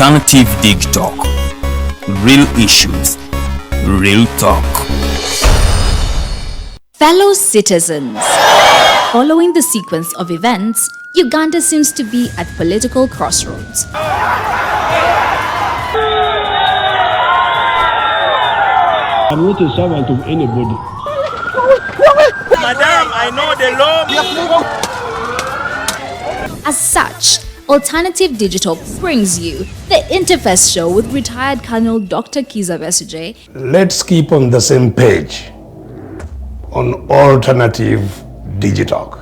Alternative Digitalk. Real issues, real talk. Fellow citizens, following the sequence of events, Uganda seems to be at political crossroads. I'm not a servant of anybody. Madam, I know the law. As such, Alternative Digitalk brings you the Interface Show with retired Colonel Dr. Kiza Besuje. Let's keep on the same page on Alternative Digitalk,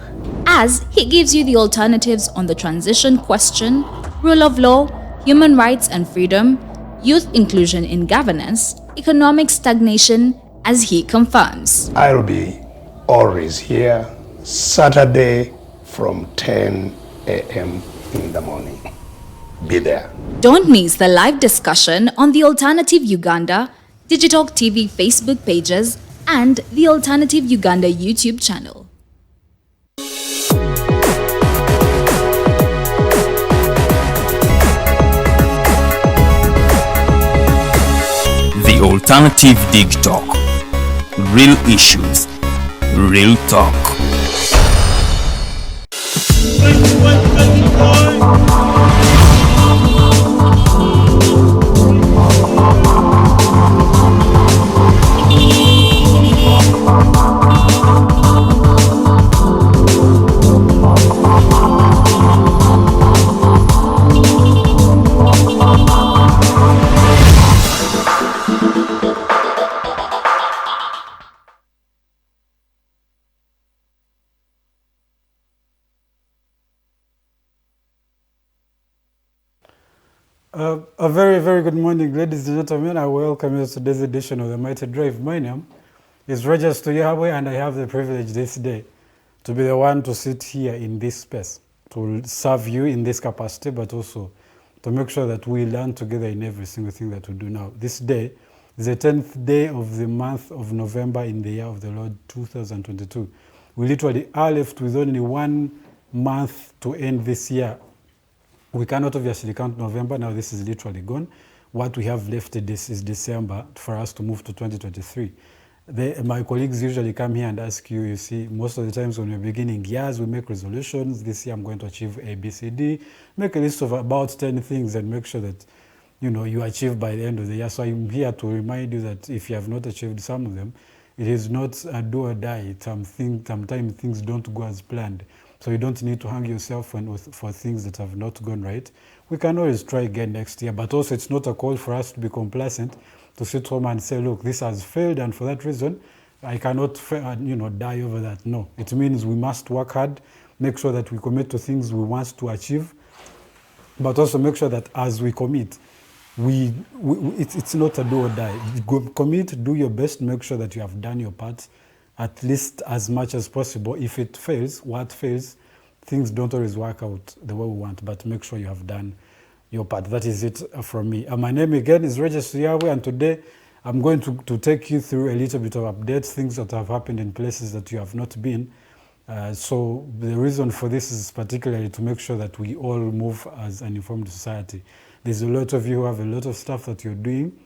As he gives you the alternatives on the transition question, rule of law, human rights and freedom, youth inclusion in governance, economic stagnation, as he confirms. I'll be always here Saturday from 10 a.m. in the morning. Be there. Don't miss the live discussion on the Alternative Uganda, Digitalk TV Facebook pages, and the Alternative Uganda YouTube channel. The Alternative Digitalk. Real issues, real talk. A very, very good morning, ladies and gentlemen. I welcome you to today's edition of the Mighty Drive. My name is Rogers to Yahweh, and I have the privilege this day to be the one to sit here in this space, to serve you in this capacity, but also to make sure that we learn together in every single thing that we do now. This day is the 10th day of the month of November in the year of the Lord 2022. We literally are left with only 1 month to end this year. We cannot obviously count November. Now this is literally gone. What we have left is December for us to move to 2023. My colleagues usually come here and ask you, you see, most of the times when we're beginning years, we make resolutions. This year I'm going to achieve A, B, C, D. Make a list of about 10 things and make sure that, you know, you achieve by the end of the year. So I'm here to remind you that if you have not achieved some of them, it is not a do or die. Sometimes things don't go as planned. So you don't need to hang yourself for things that have not gone right. We can always try again next year, but also it's not a call for us to be complacent, to sit home and say, look, this has failed, and for that reason, I cannot, die over that. No, it means we must work hard, make sure that we commit to things we want to achieve, but also make sure that as we commit, it's not a do or die. Commit, do your best, make sure that you have done your part, at least as much as possible. If it fails, what fails, things don't always work out the way we want, but make sure you have done your part. That is it from me. My name again is Regis Yahweh, and today I'm going to take you through a little bit of updates, things that have happened in places that you have not been. So the reason for this is particularly to make sure that we all move as an informed society. There's a lot of you who have a lot of stuff that you're doing,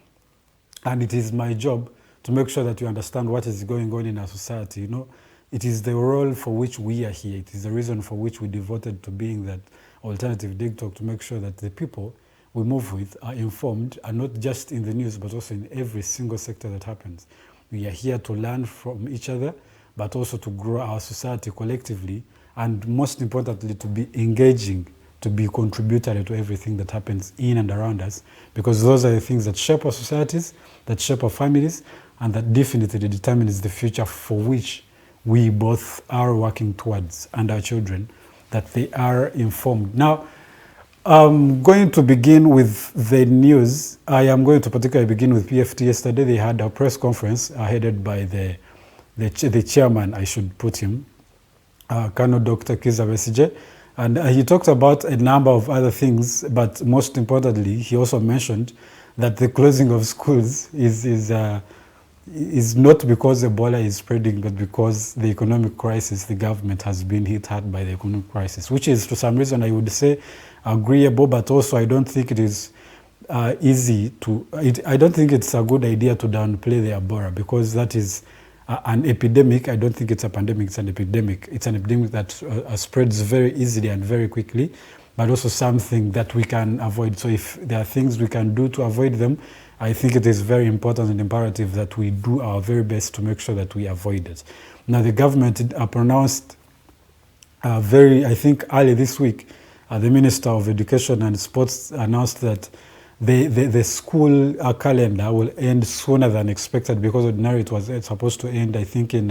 and it is my job to make sure that you understand what is going on in our society. You know, it is the role for which we are here. It is the reason for which we devoted to being that Alternative Digitalk, to make sure that the people we move with are informed, and not just in the news, but also in every single sector that happens. We are here to learn from each other, but also to grow our society collectively, and most importantly, to be engaging, to be contributory to everything that happens in and around us, because those are the things that shape our societies, that shape our families, and that definitely determines the future for which we both are working towards, and our children, that they are informed. Now, I'm going to begin with the news. I am going to particularly begin with PFT. Yesterday they had a press conference headed by the chairman, I should put him, Colonel Dr. Kiza Besije, and he talked about a number of other things, but most importantly, he also mentioned that the closing of schools is not because Ebola is spreading, but because the economic crisis, the government has been hit hard by the economic crisis, which is, to some reason, I would say agreeable, but also I don't think it is easy to. I don't think it's a good idea to downplay the Ebola, because that is an epidemic. I don't think it's a pandemic. It's an epidemic. It's an epidemic that spreads very easily and very quickly, but also something that we can avoid. So if there are things we can do to avoid them, I think it is very important and imperative that we do our very best to make sure that we avoid it. Now, the government pronounced I think early this week, the Minister of Education and Sports announced that the school calendar will end sooner than expected, because ordinarily it was supposed to end, I think, in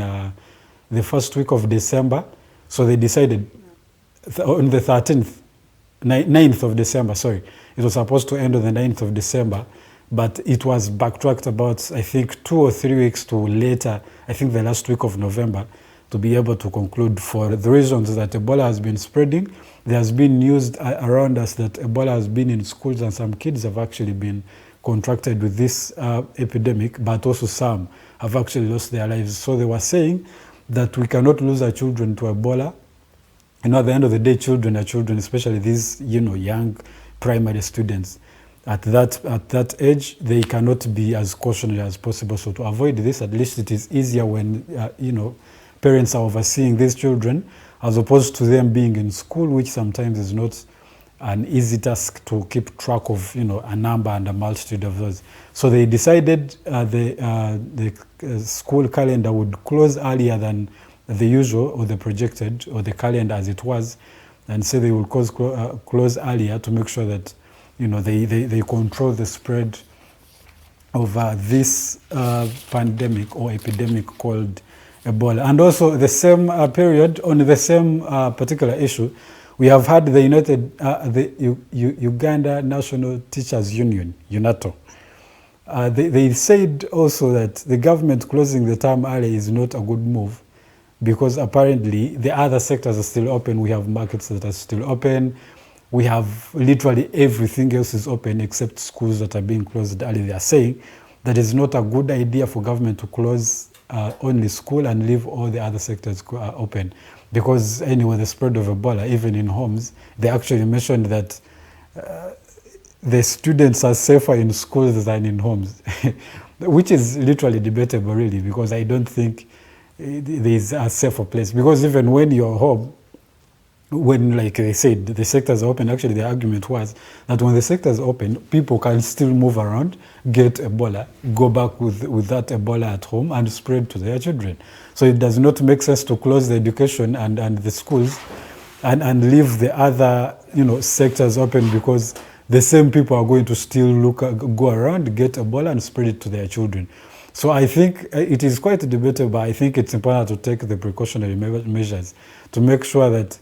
the first week of December. So they decided on the 9th of December, sorry. It was supposed to end on the 9th of December, but it was backtracked about, I think, 2 or 3 weeks to later, I think the last week of November, to be able to conclude, for the reasons that Ebola has been spreading. There has been news around us that Ebola has been in schools, and some kids have actually been contracted with this epidemic, but also some have actually lost their lives. So they were saying that we cannot lose our children to Ebola. You know, at the end of the day, children are children, especially these, young primary students. At that age, they cannot be as cautionary as possible. So to avoid this, at least it is easier when, parents are overseeing these children, as opposed to them being in school, which sometimes is not an easy task to keep track of, a number and a multitude of those. So they decided the school calendar would close earlier than the usual, or the projected, or the calendar as it was, and say they will close earlier to make sure that, they control the spread of this pandemic or epidemic called Ebola. And also the same period, on the same particular issue, we have had the Uganda National Teachers Union, UNATO. They said also that the government closing the term early is not a good move, because apparently the other sectors are still open. We have markets that are still open. We have literally everything else is open except schools that are being closed early. They are saying that it's not a good idea for government to close only school and leave all the other sectors open, because anyway, the spread of Ebola, even in homes, they actually mentioned that the students are safer in schools than in homes, which is literally debatable, really, because I don't think there is a safer place. Because even when you're home, when, like they said, the sectors are open, actually the argument was that when the sectors open, people can still move around, get Ebola, go back with that Ebola at home and spread to their children. So it does not make sense to close the education and the schools and leave the other sectors open, because the same people are going to still go around, get Ebola and spread it to their children. So I think it is quite debatable, but I think it's important to take the precautionary measures to make sure that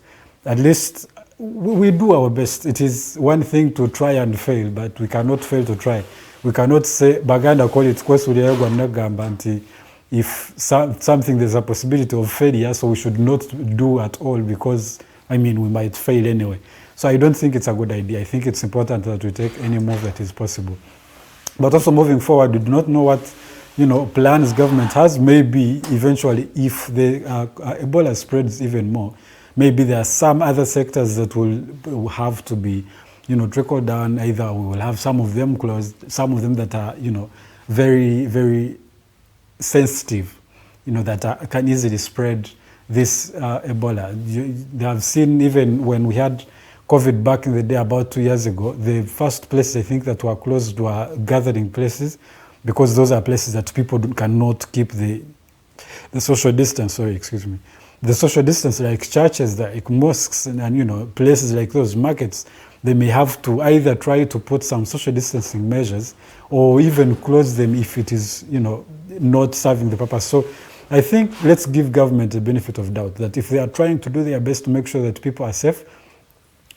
at least we do our best. It is one thing to try and fail, but we cannot fail to try. We cannot say, Baganda call it, if something there's a possibility of failure, so we should not do at all, because, we might fail anyway. So I don't think it's a good idea. I think it's important that we take any move that is possible. But also moving forward, we do not know what plans government has. Maybe eventually, if the Ebola spreads even more, maybe there are some other sectors that will have to be, trickled down. Either we will have some of them closed, some of them that are, very, very sensitive, that can easily spread this Ebola. They have seen, even when we had COVID back in the day about 2 years ago, the first places I think that were closed were gathering places, because those are places that people cannot keep the social distance. Sorry, excuse me. The social distance, like churches, like mosques, and places like those, markets, they may have to either try to put some social distancing measures, or even close them if it is, not serving the purpose. So I think let's give government the benefit of doubt that if they are trying to do their best to make sure that people are safe,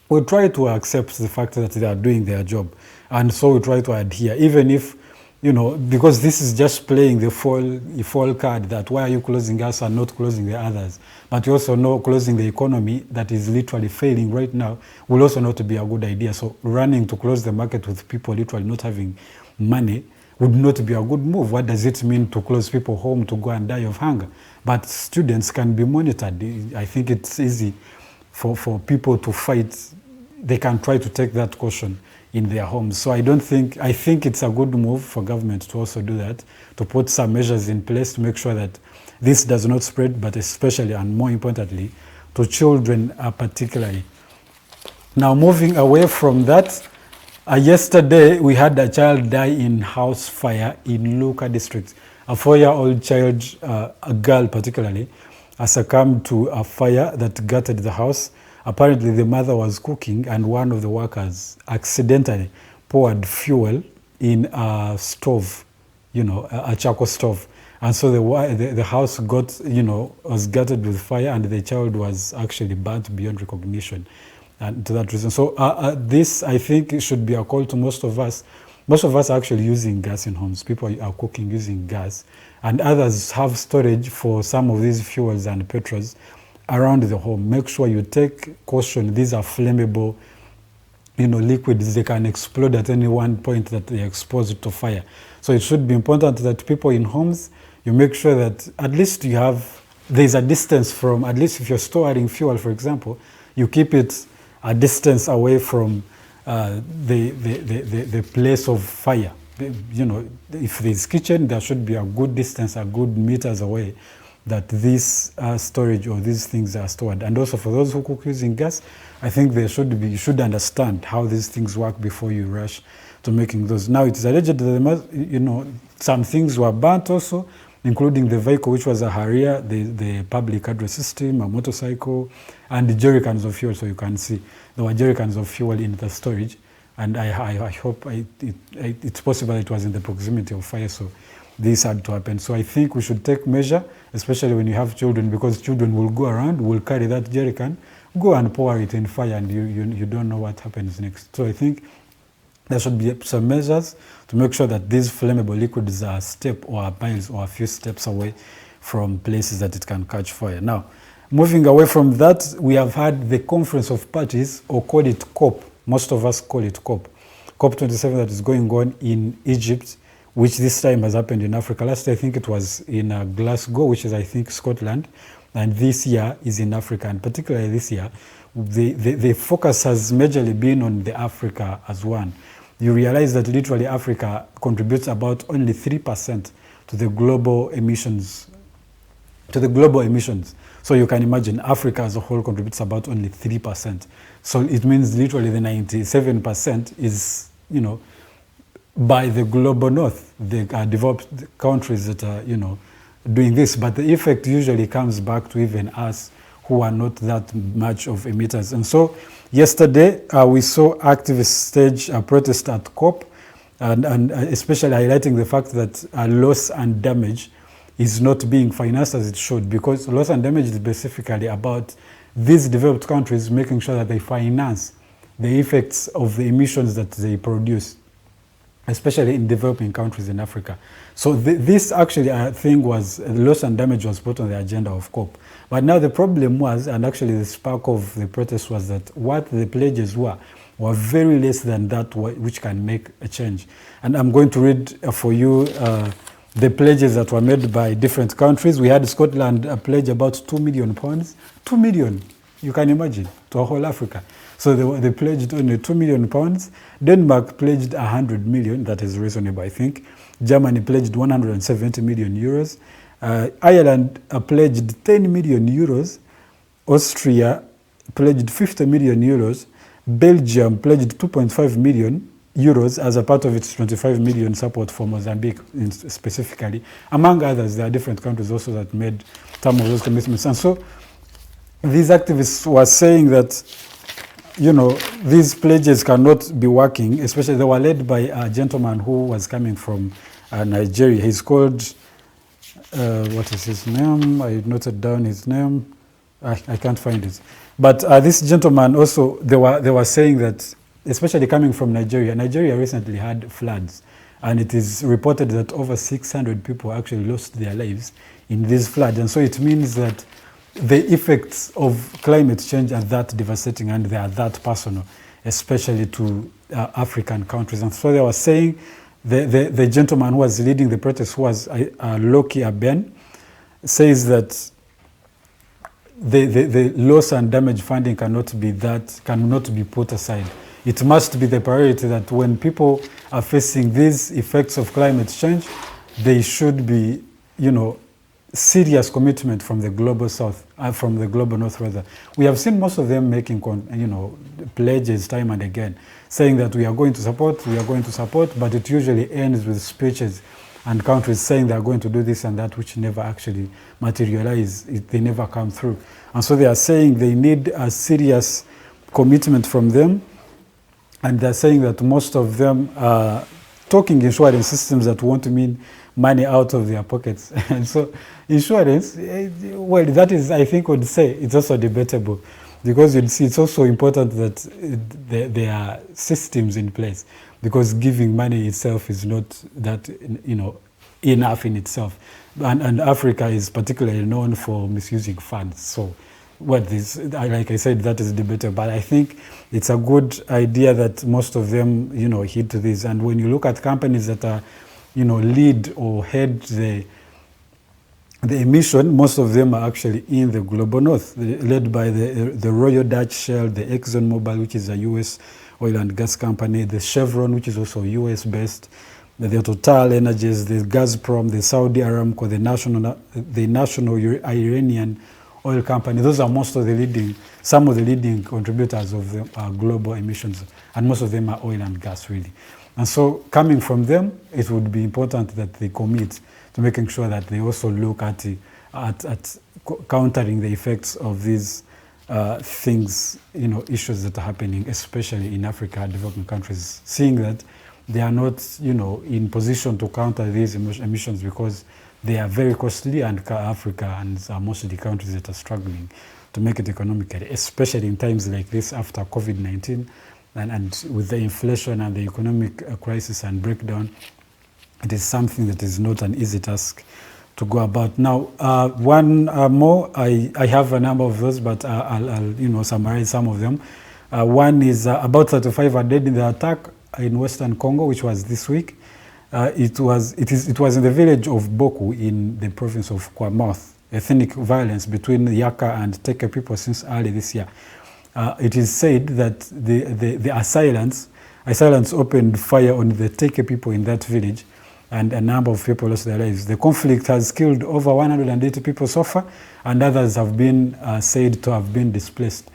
we'll try to accept the fact that they are doing their job. And so we try to adhere, even if, because this is just playing the fall card, that why are you closing us and not closing the others? But you also know closing the economy that is literally failing right now will also not be a good idea. So running to close the market with people literally not having money would not be a good move. What does it mean to close people home to go and die of hunger? But students can be monitored. I think it's easy for people to fight. They can try to take that caution in their homes. So I think it's a good move for government to also do that, to put some measures in place to make sure that this does not spread, but especially and more importantly, to children particularly. Now, moving away from that, yesterday we had a child die in house fire in Luka district. A 4-year-old child, a girl particularly, succumbed to a fire that gutted the house. Apparently the mother was cooking and one of the workers accidentally poured fuel in a stove, a charcoal stove. And so the house was gutted with fire, and the child was actually burnt beyond recognition. And to that reason. So this, I think, should be a call to most of us. Most of us are actually using gas in homes. People are cooking using gas. And others have storage for some of these fuels and petrols around the home. Make sure you take caution. These are flammable, liquids. They can explode at any one point that they are exposed to fire. So it should be important that people in homes, you make sure that at least there's a distance from, at least if you're storing fuel, for example, you keep it a distance away from the place of fire. If there's kitchen, there should be a good distance, a good meters away that this storage or these things are stored. And also for those who cook using gas, I think you should understand how these things work before you rush to making those. Now, it is alleged that some things were burnt also, including the vehicle, which was a Harrier, the public address system, a motorcycle, and the jerrycans of fuel. So you can see there were jerrycans of fuel in the storage. And I hope it's possible it was in the proximity of fire, so this had to happen. So I think we should take measure, especially when you have children, because children will go around, will carry that jerrycan, go and pour it in fire, and you don't know what happens next. So I think there should be some measures to make sure that these flammable liquids are a step or a miles or a few steps away from places that it can catch fire. Now, moving away from that, we have had the Conference of Parties, or call it COP. Most of us call it COP. COP27 that is going on in Egypt, which this time has happened in Africa. Last year, I think it was in Glasgow, which is, I think, Scotland. And this year is in Africa. And particularly this year, the focus has majorly been on the Africa as one. You realize that literally Africa contributes about only 3% to the global emissions. So you can imagine Africa as a whole contributes about only 3%. So it means literally the 97% is, by the global north, the developed countries that are, doing this. But the effect usually comes back to even us who are not that much of emitters. And so yesterday we saw activists stage a protest at COP, and especially highlighting the fact that loss and damage is not being financed as it should, because loss and damage is specifically about these developed countries making sure that they finance the effects of the emissions that they produce, especially in developing countries in Africa. So this actually, I think, was loss and damage was put on the agenda of COP. But now the problem was, and actually the spark of the protest was that what the pledges were very less than that which can make a change. And I'm going to read for you the pledges that were made by different countries. We had Scotland pledge about 2 million pounds. 2 million, you can imagine, to a whole Africa. So they pledged only 2 million pounds. Denmark pledged 100 million, that is reasonable, I think. Germany pledged 170 million euros. Ireland pledged 10 million euros. Austria pledged 50 million euros. Belgium pledged 2.5 million euros as a part of its 25 million support for Mozambique specifically. Among others, there are different countries also that made some of those commitments. And so these activists were saying that, these pledges cannot be working, especially they were led by a gentleman who was coming from Nigeria. He's called, what is his name? I noted down his name. I can't find it. But this gentleman also, they were saying that, especially coming from Nigeria, Nigeria recently had floods, and it is reported that over 600 people actually lost their lives in these floods. And so it means that the effects of climate change are that devastating, and they are that personal, especially to African countries. And so they were saying, the gentleman who was leading the protest, who was Loki Aben, says that the loss and damage funding cannot be put aside. it must be the priority that when people are facing these effects of climate change, they should be, serious commitment from the global south, from the global north rather. We have seen most of them making, pledges time and again, saying that we are going to support, but it usually ends with speeches and countries saying they are going to do this and that, which never actually materialize. They never come through. And so they are saying they need a serious commitment from them, and they're saying that most of them are talking insurance systems that want to mean money out of their pockets. And so insurance, well, that is, I think, would say it's also debatable, because you'd see it's also important that there are systems in place, because giving money itself is not that, enough in itself. And Africa is particularly known for misusing funds. So like I said, that is debatable. But I think it's a good idea that most of them, hit to this. And when you look at companies that are, lead or head the emission, most of them are actually in the global north, led by the Royal Dutch Shell, the ExxonMobil, which is a US oil and gas company, the Chevron, which is also US based, the Total Energies, the Gazprom, the Saudi Aramco, the National Iranian Oil Company. Those are some of the leading contributors of the global emissions, and most of them are oil and gas, really. And so coming from them, it would be important that they commit to making sure that they also look at countering the effects of these things, issues that are happening, especially in Africa, developing countries, seeing that they are not, in position to counter these emissions because they are very costly, and Africa and mostly countries that are struggling to make it economically, especially in times like this after COVID-19 and with the inflation and the economic crisis and breakdown. It is something that is not an easy task to go about. Now, one more, I have a number of those, but I'll summarize some of them. One is about 35 are dead in the attack in Western Congo, which was this week. It was in the village of Boku in the province of Kwamath. Ethnic violence between Yaka and Teke people since early this year. It is said that the assailants opened fire on the Teke people in that village, and a number of people lost their lives. The conflict has killed over 180 people so far, and others have been said to have been displaced.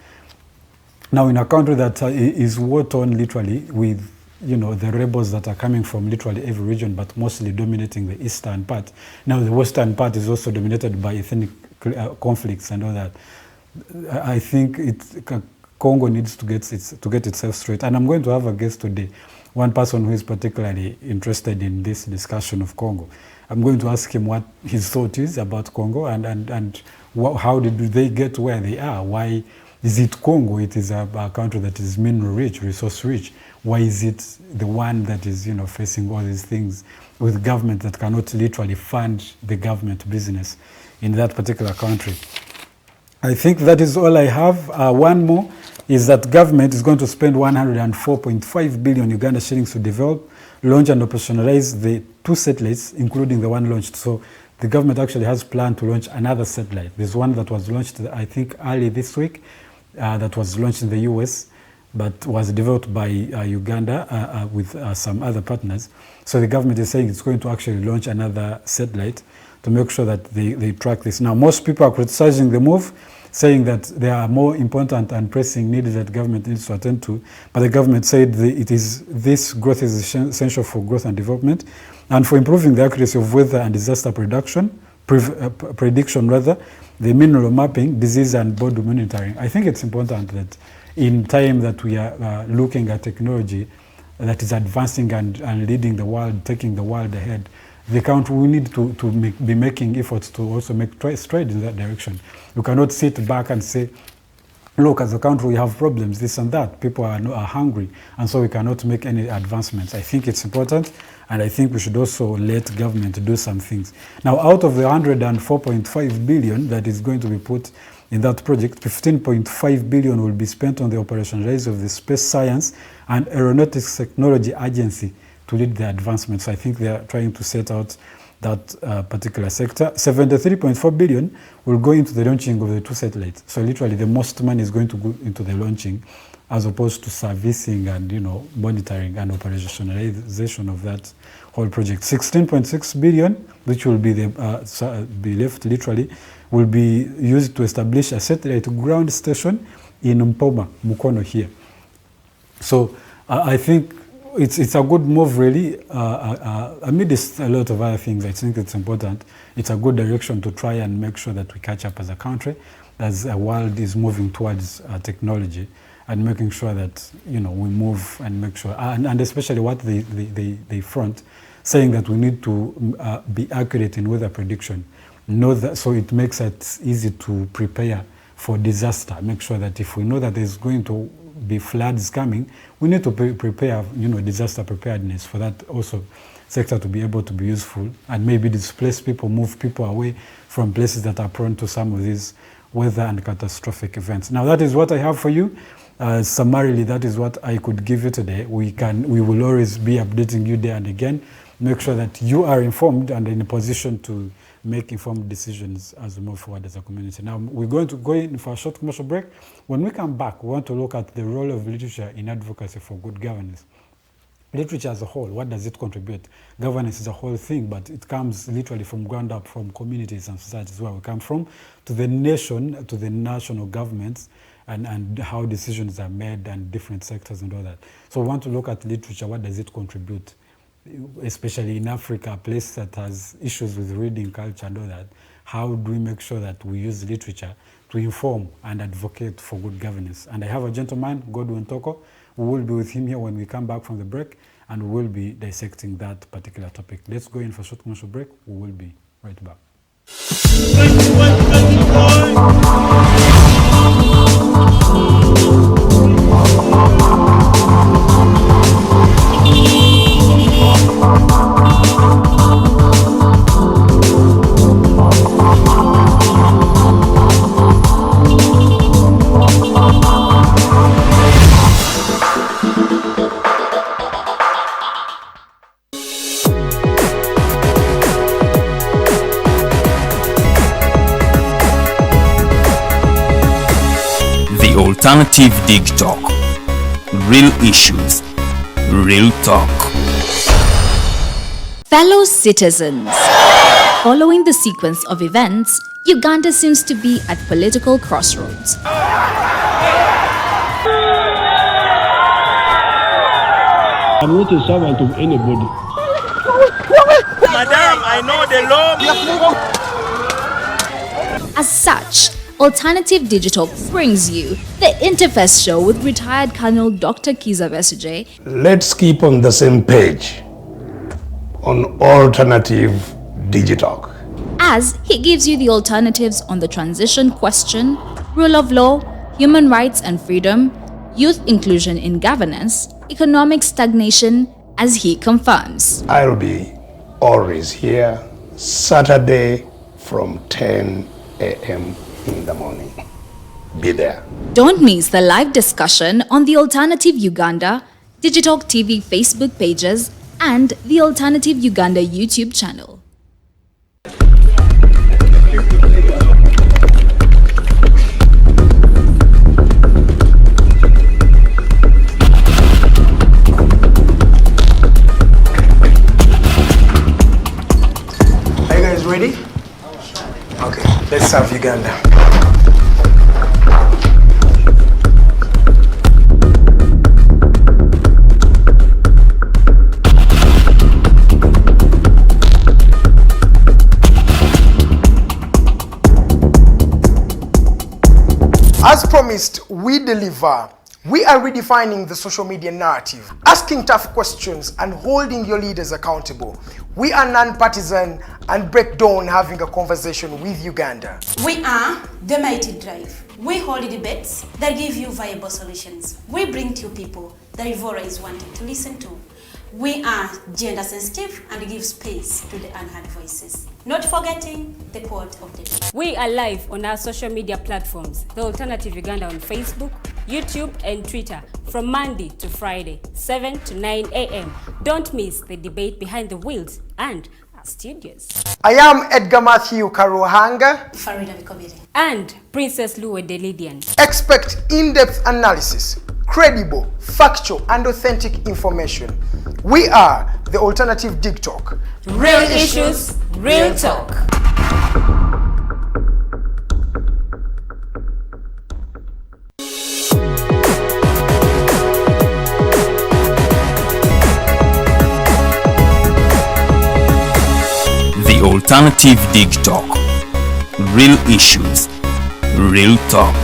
Now, in a country that is war-torn literally, with the rebels that are coming from literally every region, but mostly dominating the eastern part. Now, the western part is also dominated by ethnic conflicts and all that. I think Congo needs to get itself straight. And I'm going to have a guest today, one person who is particularly interested in this discussion of Congo. I'm going to ask him what his thought is about Congo and how did they get where they are? Why is it Congo? It is a country that is mineral rich, resource rich. Why is it the one that is, facing all these things with government that cannot literally fund the government business in that particular country? I think that is all I have. One more is that government is going to spend 104.5 billion Uganda shillings to develop, launch and operationalize the 2 satellites, including the one launched. So the government actually has planned to launch another satellite. There's one that was launched, I think, early this week, that was launched in the US, but was developed by Uganda with some other partners. So the government is saying it's going to actually launch another satellite to make sure that they track this. Now, most people are criticizing the move, saying that there are more important and pressing needs that government needs to attend to. But the government said this growth is essential for growth and development, and for improving the accuracy of weather and disaster prediction, the mineral mapping, disease and border monitoring. I think it's important that in time that we are looking at technology that is advancing and leading the world, taking the world ahead, the country, we need to be making efforts to also make strides in that direction. We cannot sit back and say, look, as a country we have problems, this and that. People are hungry, and so we cannot make any advancements. I think it's important, and I think we should also let government do some things. Now, out of the 104.5 billion that is going to be put in that project, 15.5 billion will be spent on the operationalization of the Space Science and Aeronautics Technology Agency to lead the advancements. So I think they are trying to set out that particular sector. 73.4 billion will go into the launching of the 2 satellites. So literally the most money is going to go into the launching as opposed to servicing and, monitoring and operationalization of that whole project. 16.6 billion, which will be be left literally, will be used to establish a satellite ground station in Mpoma, Mukono here. So I think it's a good move, really. Amidst a lot of other things, I think it's important. It's a good direction to try and make sure that we catch up as a country, as the world is moving towards technology, and making sure that we move and make sure, and especially what they front, saying that we need to be accurate in weather prediction. Know that, so it makes it easy to prepare for disaster. Make sure that if we know that there's going to be floods coming, we need to prepare, disaster preparedness for that also sector to be able to be useful and maybe displace people, move people away from places that are prone to some of these weather and catastrophic events. Now that is what I have for you. Summarily, that is what I could give you today. We will always be updating you day and again. Make sure that you are informed and in a position to make informed decisions as we move forward as a community. Now, we're going to go in for a short commercial break. When we come back, we want to look at the role of literature in advocacy for good governance. Literature as a whole, what does it contribute? Governance is a whole thing, but it comes literally from ground up, from communities and societies where we come from, to the nation, to the national governments, and how decisions are made and different sectors and all that. So we want to look at literature, what does it contribute? Especially in Africa, a place that has issues with reading culture and all that, how do we make sure that we use literature to inform and advocate for good governance? And I have a gentleman, Godwin Toko, who will be with him here when we come back from the break, and we will be dissecting that particular topic. Let's go in for a short commercial break. We will be right back. Alternative Digitalk. Real issues, real talk. Fellow citizens, following the sequence of events, Uganda seems to be at political crossroads. I'm not a servant of anybody. Madam, I know the law. As such, Alternative Digitalk brings you the Interface Show with retired Colonel Dr. Kiza Besuje. Let's keep on the same page on Alternative Digitalk, As he gives you the alternatives on the transition question, rule of law, human rights and freedom, youth inclusion in governance, economic stagnation, as he confirms. I'll be always here Saturday from 10 a.m. in the morning. Be there. Don't miss the live discussion on the Alternative Uganda, Digitalk TV Facebook pages, and the Alternative Uganda YouTube channel. Are you guys ready? Okay, let's serve Uganda. As promised, we deliver. We are redefining the social media narrative, asking tough questions and holding your leaders accountable. We are non-partisan and break down having a conversation with Uganda. We are the Mighty Drive. We hold debates that give you viable solutions. We bring to you people that Ivora is wanting to listen to. We are gender sensitive and give space to the unheard voices. Not forgetting the quote of the day. We are live on our social media platforms, The Alternative Uganda on Facebook, YouTube and Twitter from Monday to Friday, 7 to 9 a.m. Don't miss the debate behind the wheels and our studios. I am Edgar Matthew Karuhanga. Farida Vikobiri. And Princess Luwe Delidian. Expect in-depth analysis, credible, factual, and authentic information. We are the alternative Digitalk. Real issues, real talk. The alternative Digitalk. Real issues, real talk.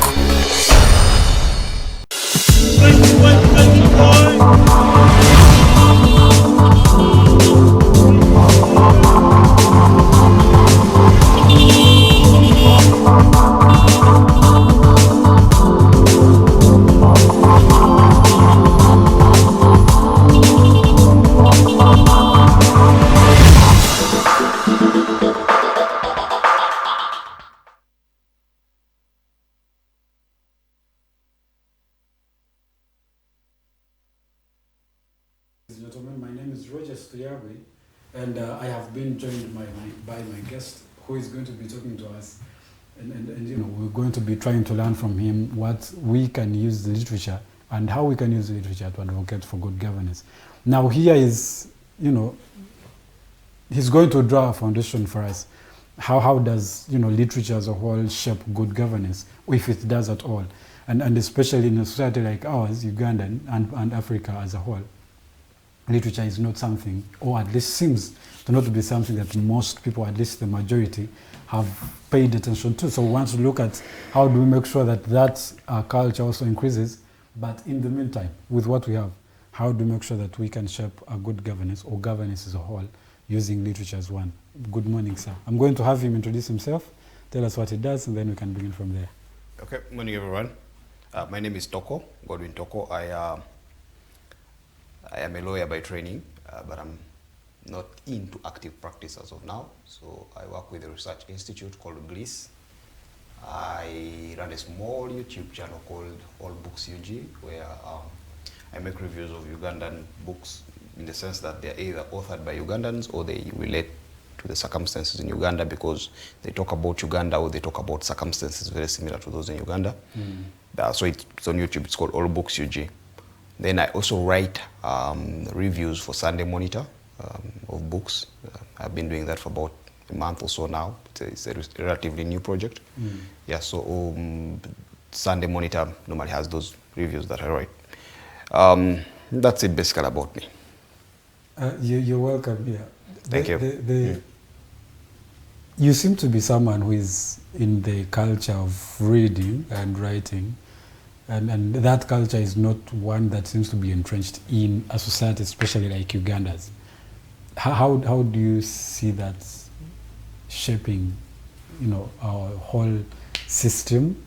Gentlemen, my name is and I have been joined by my guest who is going to be talking to us, and you know, we're going to be trying to learn from him what we can use the literature and how we can use the literature to advocate for good governance. Now here is, you know, he's going to draw a foundation for us. How does, you know, literature as a whole shape good governance, if it does at all, and especially in a society like ours, Uganda and Africa as a whole. Literature is not something, or at least seems to not be something that most people, at least the majority, have paid attention to. So we want to look at how do we make sure that culture also increases, but in the meantime, with what we have, how do we make sure that we can shape a good governance or governance as a whole using literature as one. Good morning, sir. I'm going to have him introduce himself, tell us what he does, and then we can begin from there. Okay, morning everyone. My name is Toko Godwin. I am a lawyer by training, but I'm not into active practice as of now. So I work with a research institute called GLIS. I run a small YouTube channel called All Books UG, where I make reviews of Ugandan books in the sense that they're either authored by Ugandans or they relate to the circumstances in Uganda because they talk about Uganda or they talk about circumstances very similar to those in Uganda. So it's on YouTube. It's called All Books UG. Then I also write reviews for Sunday Monitor of books. I've been doing that for about a month or so now. It's a relatively new project. Yeah, so Sunday Monitor normally has those reviews that I write. That's it basically about me. You're welcome here. Thank you. You seem to be someone who is in the culture of reading and writing. And that culture is not one that seems to be entrenched in a society, especially like Uganda's. How do you see that shaping, you know, our whole system,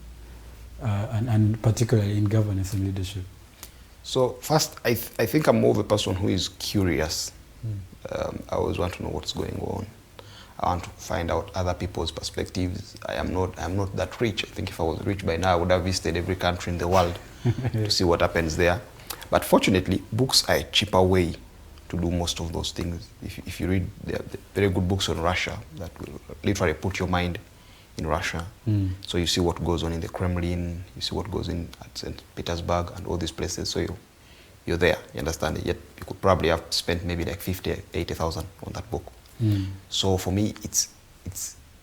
and particularly in governance and leadership? So first, I think I'm more of a person who is curious. I always want to know what's going on. I want to find out other people's perspectives. I'm not that rich. I think if I was rich by now, I would have visited every country in the world to see what happens there. But fortunately, books are a cheaper way to do most of those things. If you read the very good books on Russia that will literally put your mind in Russia. So you see what goes on in the Kremlin, you see what goes in at St. Petersburg and all these places. So you're there, you understand it. Yet you could probably have spent maybe like 50, 80,000 on that book. So for me, it's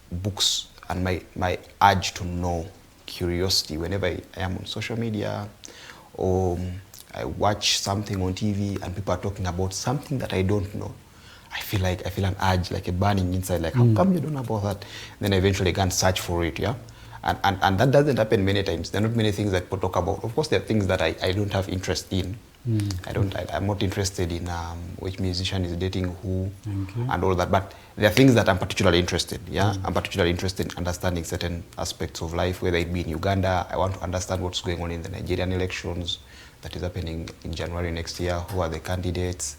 books and my urge to know, curiosity. Whenever I am on social media or I watch something on TV and people are talking about something that I don't know, I feel an urge, like a burning inside, like how come you don't know about that? Then I eventually go and search for it, yeah? And that doesn't happen many times. There are not many things that people talk about. Of course, there are things that I don't have interest in. I'm not interested in which musician is dating who and all that. But there are things that I'm particularly interested. Yeah, I'm particularly interested in understanding certain aspects of life, whether it be in Uganda. I want to understand what's going on in the Nigerian elections that is happening in January next year. Who are the candidates?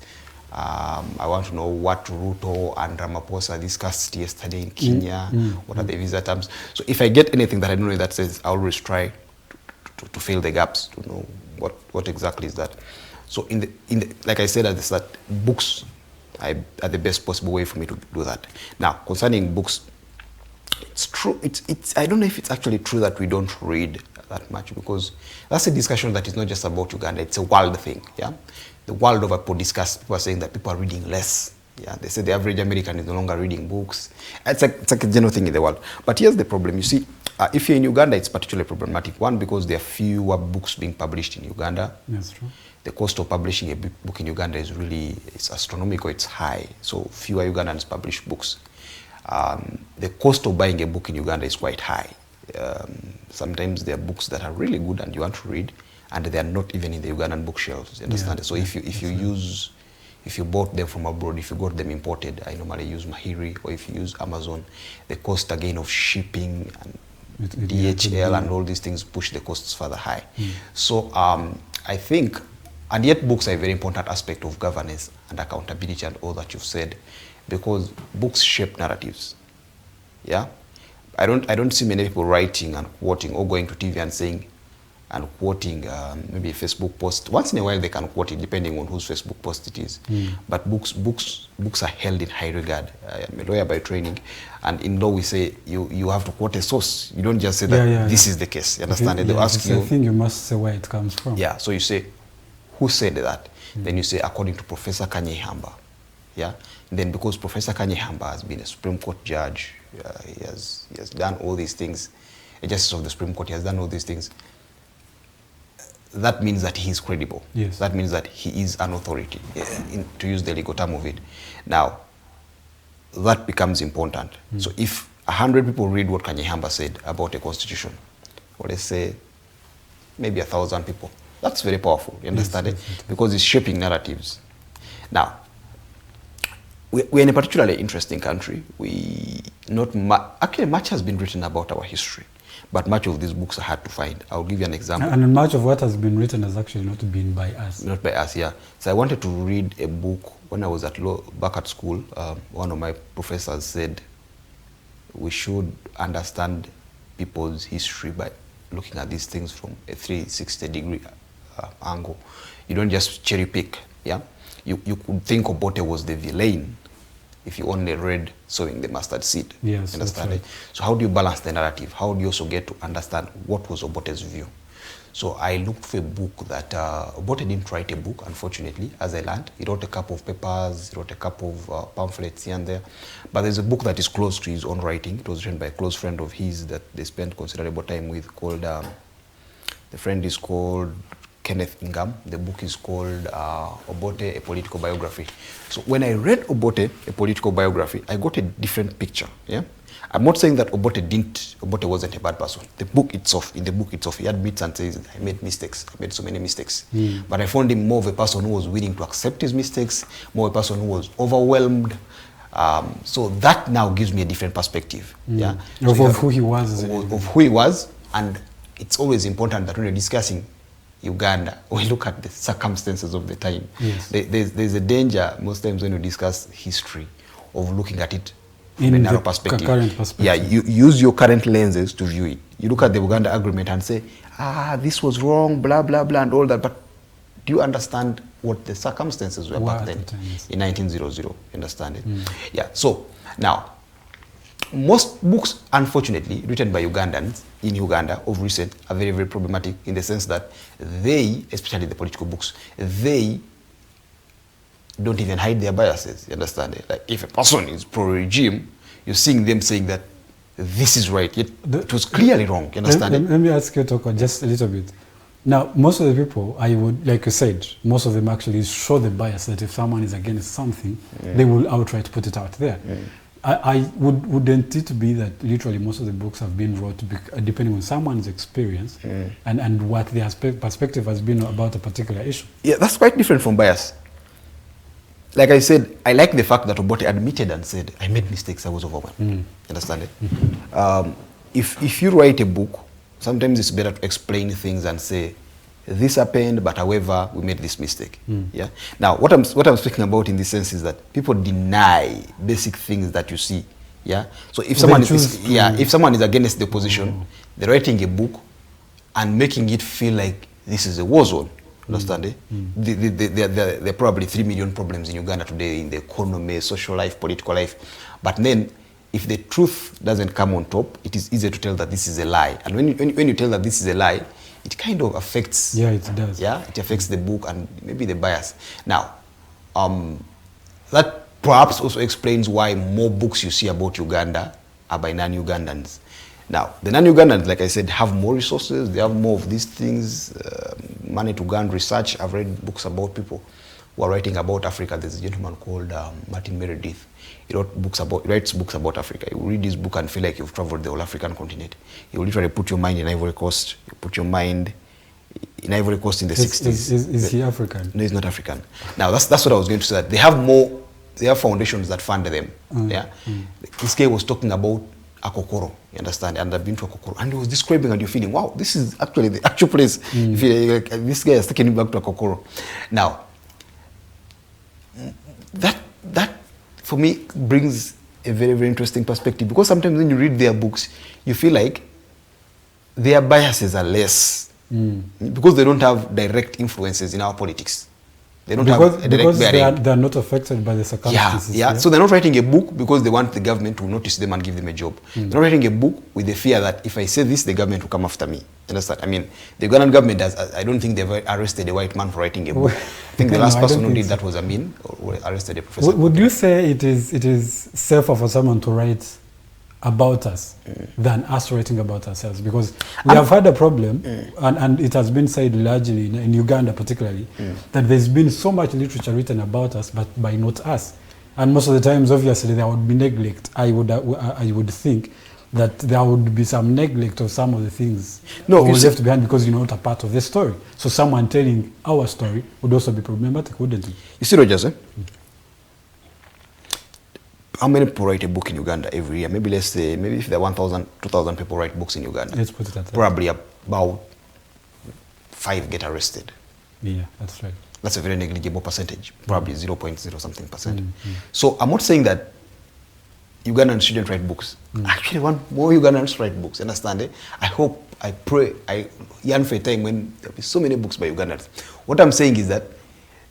I want to know what Ruto and Ramaphosa discussed yesterday in Kenya. What are the visa terms? So if I get anything that I don't know in that sense, I always try to fill the gaps, to know what exactly is that. So in the like I said at the start, books are the best possible way for me to do that. Now concerning books, it's true. It's I don't know if it's actually true that we don't read that much, because that's a discussion that is not just about Uganda, it's a world thing, yeah? The world over, people are saying that people are reading less. Yeah, they say the average American is no longer reading books. It's like a general thing in the world. But here's the problem. You see, if you're in Uganda, it's particularly problematic. One, because there are fewer books being published in Uganda. That's true. The cost of publishing a book in Uganda is it's astronomical, it's high. So fewer Ugandans publish books. The cost of buying a book in Uganda is quite high. Sometimes there are books that are really good and you want to read, and they are not even in the Ugandan bookshelves. You understand? Yeah, so if you bought them from abroad, if you got them imported, I normally use Mahiri, or if you use Amazon, the cost again of shipping and DHL and all these things push the costs further high. So I think, and yet books are a very important aspect of governance and accountability and all that you've said, because books shape narratives. Yeah, I don't see many people writing and quoting or going to TV and saying and quoting maybe a Facebook post. Once in a while they can quote it, depending on whose Facebook post it is. But books are held in high regard. I am a lawyer by training, and in law we say you have to quote a source. You don't just say that this is the case. You understand? They ask you. I think you must say where it comes from. Yeah. So you say, who said that? Then you say, according to Professor Kanyehamba. Yeah. And then because Professor Kanyehamba has been a Supreme Court judge, he has done all these things. A justice of the Supreme Court, he has done all these things. That means that he is credible. Yes. That means that he is an authority, to use the legal term of it. Now, that becomes important. So if 100 people read what Kanyehamba said about a constitution, or let's say maybe 1,000 people, that's very powerful, you understand it? Because it's shaping narratives. Now, we're in a particularly interesting country. Actually, much has been written about our history. But much of these books are hard to find. I'll give you an example. And much of what has been written has actually not been by us. Not by us, yeah. So I wanted to read a book when I was back at school. One of my professors said we should understand people's history by looking at these things from a 360-degree angle. You don't just cherry pick, yeah? You could think Obote was the villain if you only read Sowing the Mustard Seed. Yes, understand right. it? So how do you balance the narrative? How do you also get to understand what was Obote's view? So I looked for a book that Obote didn't write a book, unfortunately, as I learned. He wrote a couple of papers, he wrote a couple of pamphlets here and there. But there's a book that is close to his own writing. It was written by a close friend of his that they spent considerable time with, called, the friend is called Kenneth Ngam. The book is called Obote, A Political Biography. So when I read Obote, A Political Biography, I got a different picture. Yeah, I'm not saying that Obote wasn't a bad person. In the book itself, he admits and says, I made mistakes. I made so many mistakes. But I found him more of a person who was willing to accept his mistakes, more a person who was overwhelmed. So that now gives me a different perspective. Yeah, of who he was. Of who he was, and it's always important that when you're discussing Uganda, we look at the circumstances of the time. Yes. There's a danger most times when you discuss history of looking at it from a narrow perspective. Current perspective. Yeah, you use your current lenses to view it. You look at the Uganda agreement and say, this was wrong, blah, blah, blah, and all that. But do you understand what the circumstances were back then in 1900? You understand it? Yeah, so now, most books, unfortunately, written by Ugandans in Uganda of recent are very, very problematic in the sense that they, especially the political books, they don't even hide their biases. You understand it? Like if a person is pro-regime, you're seeing them saying that this is right, yet it was clearly wrong. You understand it? Let me ask you, Toko, just a little bit. Now, most of the people, I would, like you said, most of them actually show the bias that if someone is against something, they will outright put it out there. Wouldn't it be that literally most of the books have been wrote depending on someone's experience and what their perspective has been about a particular issue? Yeah, that's quite different from bias. Like I said, I like the fact that Obote admitted and said, I made mistakes, I was overwhelmed. Understand it? If you write a book, sometimes it's better to explain things and say, this happened, but however, we made this mistake. Yeah. Now, what I'm speaking about in this sense is that people deny basic things that you see. Yeah. So if someone if someone is against the opposition, they're writing a book and making it feel like this is a war zone. Understand it? There are probably 3 million problems in Uganda today in the economy, social life, political life. But then if the truth doesn't come on top, it is easier to tell that this is a lie. And when you tell that this is a lie, it kind of affects. Yeah, it does. Yeah, it affects the book and maybe the bias. Now, that perhaps also explains why more books you see about Uganda are by non-Ugandans. Now, the non-Ugandans, like I said, have more resources. They have more of these things, money to go and research. I've read books about people who are writing about Africa. There's a gentleman called Martin Meredith. He writes books about Africa. You read this book and feel like you've traveled the whole African continent. He will literally put your mind in Ivory Coast. You put your mind in Ivory Coast in the 60s. Is he African? No, he's not African. Now, that's what I was going to say. That they have foundations that fund them. Yeah. This guy was talking about Akokoro, you understand? And I've been to Akokoro. And he was describing and you're feeling, wow, this is actually the actual place. You feel like, this guy is taking you back to Akokoro. Now, that for me brings a very, very interesting perspective, because sometimes when you read their books, you feel like their biases are less because they don't have direct influences in our politics. They don't have a direct bearing. They are not affected by the circumstances. Yeah. So they're not writing a book because they want the government to notice them and give them a job. They're not writing a book with the fear that if I say this, the government will come after me. Understand? I mean, the Ugandan government I don't think they've arrested a white man for writing a book. I think the last person who did that was Amin, or arrested a professor. Would you say it is safer for someone to write about us than us writing about ourselves? Because we have had a problem, and it has been said largely in Uganda particularly, that there's been so much literature written about us, but by not us. And most of the times, obviously, there would be neglect. I would think that there would be some neglect of some of the things left behind because you're not a part of the story. So someone telling our story would also be problematic, wouldn't it? You see, Rogers, how many people write a book in Uganda every year? Maybe let's say, if there are 1,000, 2,000 people write books in Uganda. Let's put it at that. Probably about 5 get arrested. Yeah, that's right. That's a very negligible percentage, probably 0.0 something percent. So I'm not saying that Ugandans shouldn't write books. I actually want more Ugandans to write books, understand? I hope, I pray, I yearn for a time when there'll be so many books by Ugandans. What I'm saying is that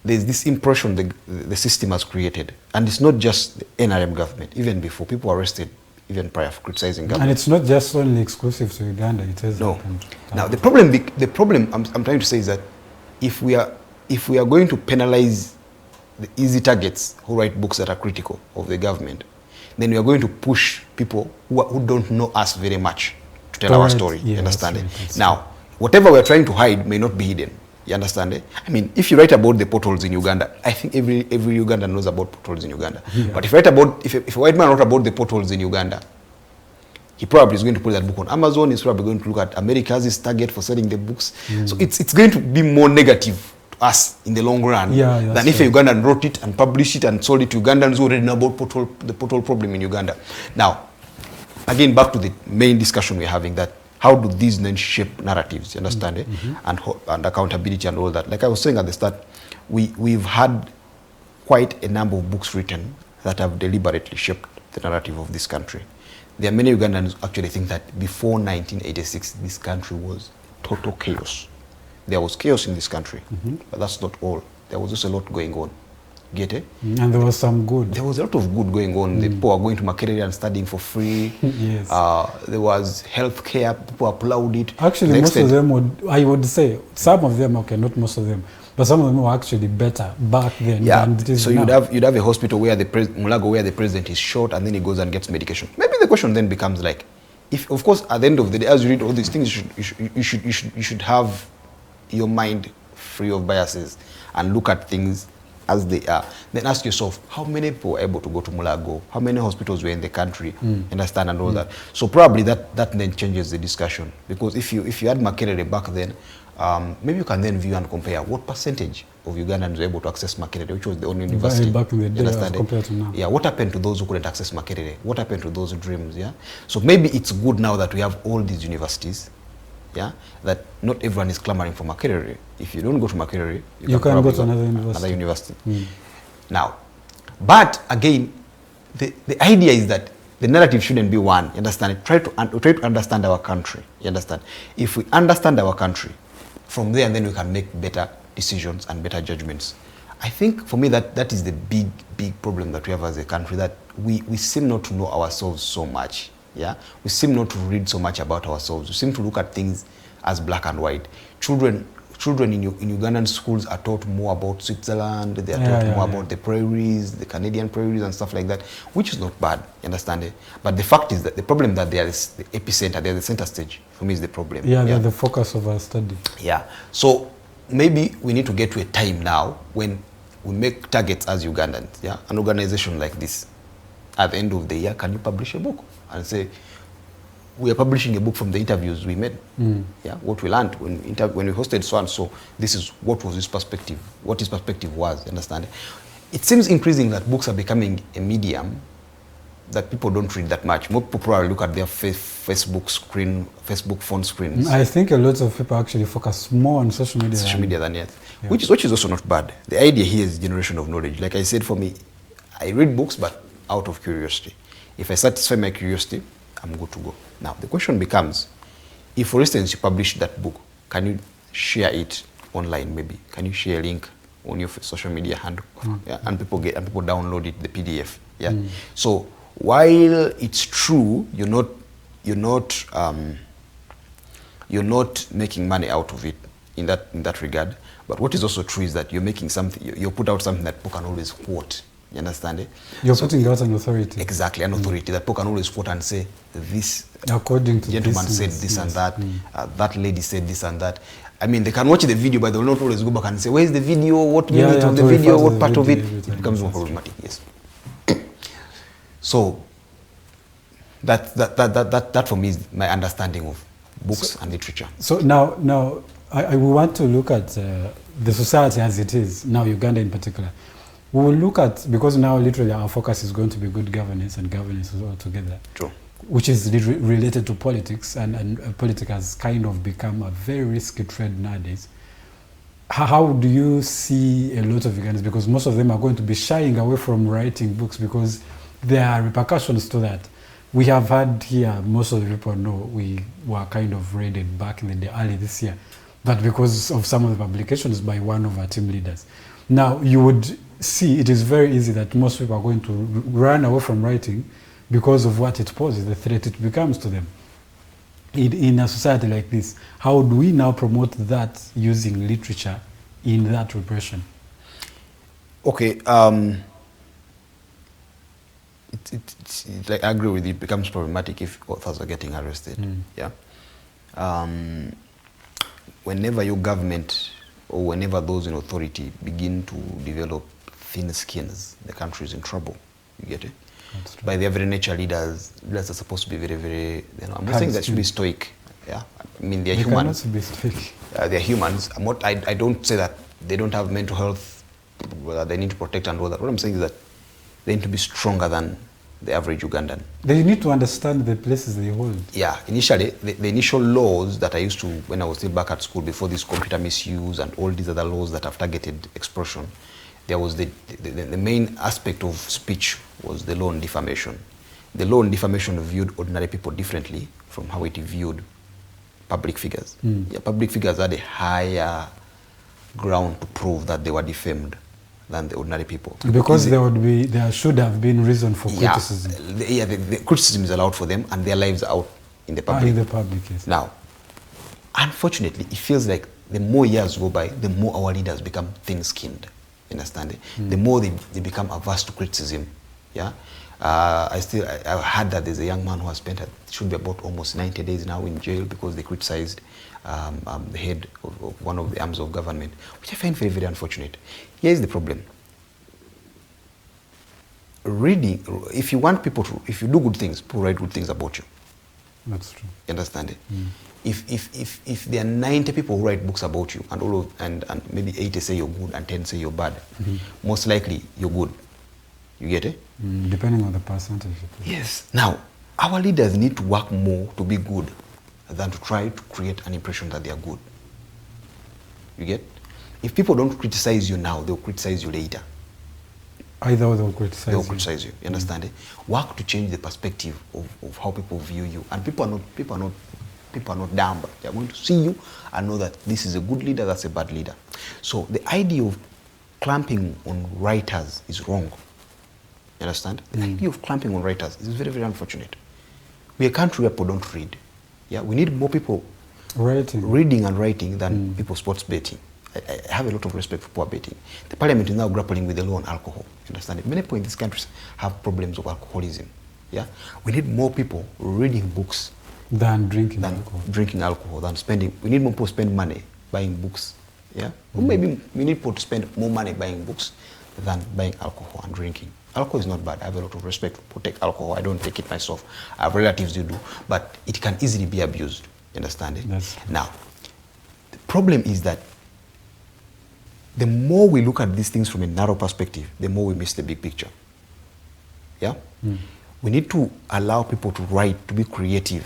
there's this impression the system has created. And it's not just the NRM government. Even before, people were arrested even prior for criticizing government. And it's not just only exclusive to Uganda. It is. No. Now, the problem I'm trying to say is that if we are going to penalize the easy targets who write books that are critical of the government, then we are going to push people who don't know us very much to tell our story. Yeah, you understand it? Right, now, whatever we're trying to hide may not be hidden. You understand it? I mean, if you write about the potholes in Uganda, I think every Ugandan knows about potholes in Uganda. Yeah. But if a white man wrote about the potholes in Uganda, he probably is going to put that book on Amazon. He's probably going to look at America as his target for selling the books. So it's going to be more negative to us in the long run than if a Ugandan wrote it and published it and sold it to Ugandans who already know about the pothole problem in Uganda. Now, again, back to the main discussion we're having, that how do these then shape narratives, you understand, and accountability and all that. Like I was saying at the start, we've had quite a number of books written that have deliberately shaped the narrative of this country. There are many Ugandans who actually think that before 1986, this country was total chaos. There was chaos in this country, but that's not all. There was also a lot going on. Get it? And there was some good. There was a lot of good going on. The people are going to Makerere and studying for free. Yes. There was health care. People applaud it. Actually, most of them I would say, some of them, okay, not most of them, but some of them were actually better back then than it is so now. you'd have a hospital where Mulago, where the president is shot, and then he goes and gets medication. Maybe the question then becomes like, if of course at the end of the day, as you read all these things, you should have your mind free of biases and look at things as they are. Then ask yourself, how many people were able to go to Mulago? How many hospitals were in the country? Understand, and all that. So probably that then changes the discussion, because if you had Makerere back then, maybe you can then view and compare what percentage of Ugandans were able to access Makerere, which was the only university. Back in the day, understand compared to now. Yeah, what happened to those who couldn't access Makerere? What happened to those dreams? Yeah, so maybe it's good now that we have all these universities. Yeah, that not everyone is clamoring for Makerere. If you don't go to Makerere, you can go to another university. Now, but again, the idea is that the narrative shouldn't be one. You understand? Try to understand our country. You understand? If we understand our country, from there, and then we can make better decisions and better judgments. I think for me that is the big problem that we have as a country, that we seem not to know ourselves so much. Yeah, we seem not to read so much about ourselves. We seem to look at things as black and white. Children in Ugandan schools are taught more about Switzerland. They are taught more about the prairies, the Canadian prairies and stuff like that, which is not bad, you understand it? But the fact is that the problem that they are the epicenter, they are the center stage, for me is the problem. Yeah, they're the focus of our study. Yeah, so maybe we need to get to a time now when we make targets as Ugandans, yeah? An organization like this, at the end of the year, can you publish a book? And say, we are publishing a book from the interviews we made. Yeah, what we learned when we hosted so and so. This is what was his perspective, what his perspective was. Understand? It seems increasing that books are becoming a medium that people don't read that much. More people probably look at their Facebook phone screens. I think a lot of people actually focus more on social media than yet, which is also not bad. The idea here is generation of knowledge. Like I said, for me, I read books, but out of curiosity. If I satisfy my curiosity, I'm good to go. Now, the question becomes, if, for instance, you publish that book, can you share it online maybe? Can you share a link on your social media handle? Yeah, and people download it, the PDF. Yeah. So while it's true, you're not making money out of it in that regard. But what is also true is that you're making something, you put out something that people can always quote. You understand it? You're putting out an authority. Exactly, an authority that people can always quote and say, this according to gentleman said this and that, that lady said this and that. I mean, they can watch the video, but they will not always go back and say, where's the video, what minute of the video, what part of it? It becomes more problematic, yes. So, that for me is my understanding of books and literature. So now we want to look at the society as it is, now Uganda in particular. We will look at, because now literally our focus is going to be good governance and governance all together. True. Which is related to politics, and politics has kind of become a very risky trade nowadays. How do you see a lot of Ugandans, because most of them are going to be shying away from writing books because there are repercussions to that. We have had here, most of the people know, we were kind of raided back in the day, early this year, but because of some of the publications by one of our team leaders. Now, you would see it is very easy that most people are going to run away from writing because of what it poses, the threat it becomes to them. In a society like this, how do we now promote that using literature in that repression? Okay, like, I agree with you, it becomes problematic if authors are getting arrested. Yeah. Whenever your government or whenever those in authority begin to develop thin skins, the country is in trouble. You get it? By their very nature, leaders are supposed to be very, very, I'm not saying that should be stoic. Yeah, I mean, they're humans. Be stoic. They're humans. I don't say that they don't have mental health, that they need to protect and all that. What I'm saying is that they need to be stronger than the average Ugandan. They need to understand the places they hold. Yeah, initially, the initial laws that I used to, when I was still back at school, before this computer misuse and all these other laws that have targeted expression, there was the main aspect of speech was the law on defamation. The law on defamation viewed ordinary people differently from how it viewed public figures. Yeah, public figures had a higher ground to prove that they were defamed than the ordinary people. Because there should have been reason for criticism. The criticism is allowed for them and their lives are out in the public. In the public, yes. Now, unfortunately, it feels like the more years go by, the more our leaders become thin-skinned. You understand it? The more they become averse to criticism. Yeah. I heard that there's a young man who has spent, it should be about almost 90 days now in jail because they criticized the head of one of the arms of government, which I find very, very unfortunate. Here's the problem. Reading, if you want people to, if you do good things, people write good things about you. That's true. You understand it? If there are 90 people who write books about you and maybe 80 say you're good and 10 say you're bad, most likely you're good. You get it? Depending on the percentage. Yes. Now, our leaders need to work more to be good than to try to create an impression that they are good. You get? If people don't criticize you now, they'll criticize you later. Either they'll criticize you. You understand it? Work to change the perspective of how people view you. And people are not dumb. They're going to see you and know that this is a good leader, that's a bad leader. So the idea of clamping on writers is wrong. You understand? The idea of clamping on writers is very, very unfortunate. We're a country where people don't read. Yeah, we need more people reading and writing than people sports betting. I have a lot of respect for poor betting. The parliament is now grappling with the law on alcohol. You understand? Many people in these countries have problems of alcoholism. Yeah, we need more people reading books than drinking alcohol, than spending. We need more people to spend money buying books. Yeah, or maybe we need people to spend more money buying books than buying alcohol and drinking. Alcohol is not bad. I have a lot of respect for people who take alcohol. I don't take it myself. I have relatives who do, but it can easily be abused. You understand it? Yes. Now, the problem is that the more we look at these things from a narrow perspective, the more we miss the big picture. Yeah? We need to allow people to write, to be creative.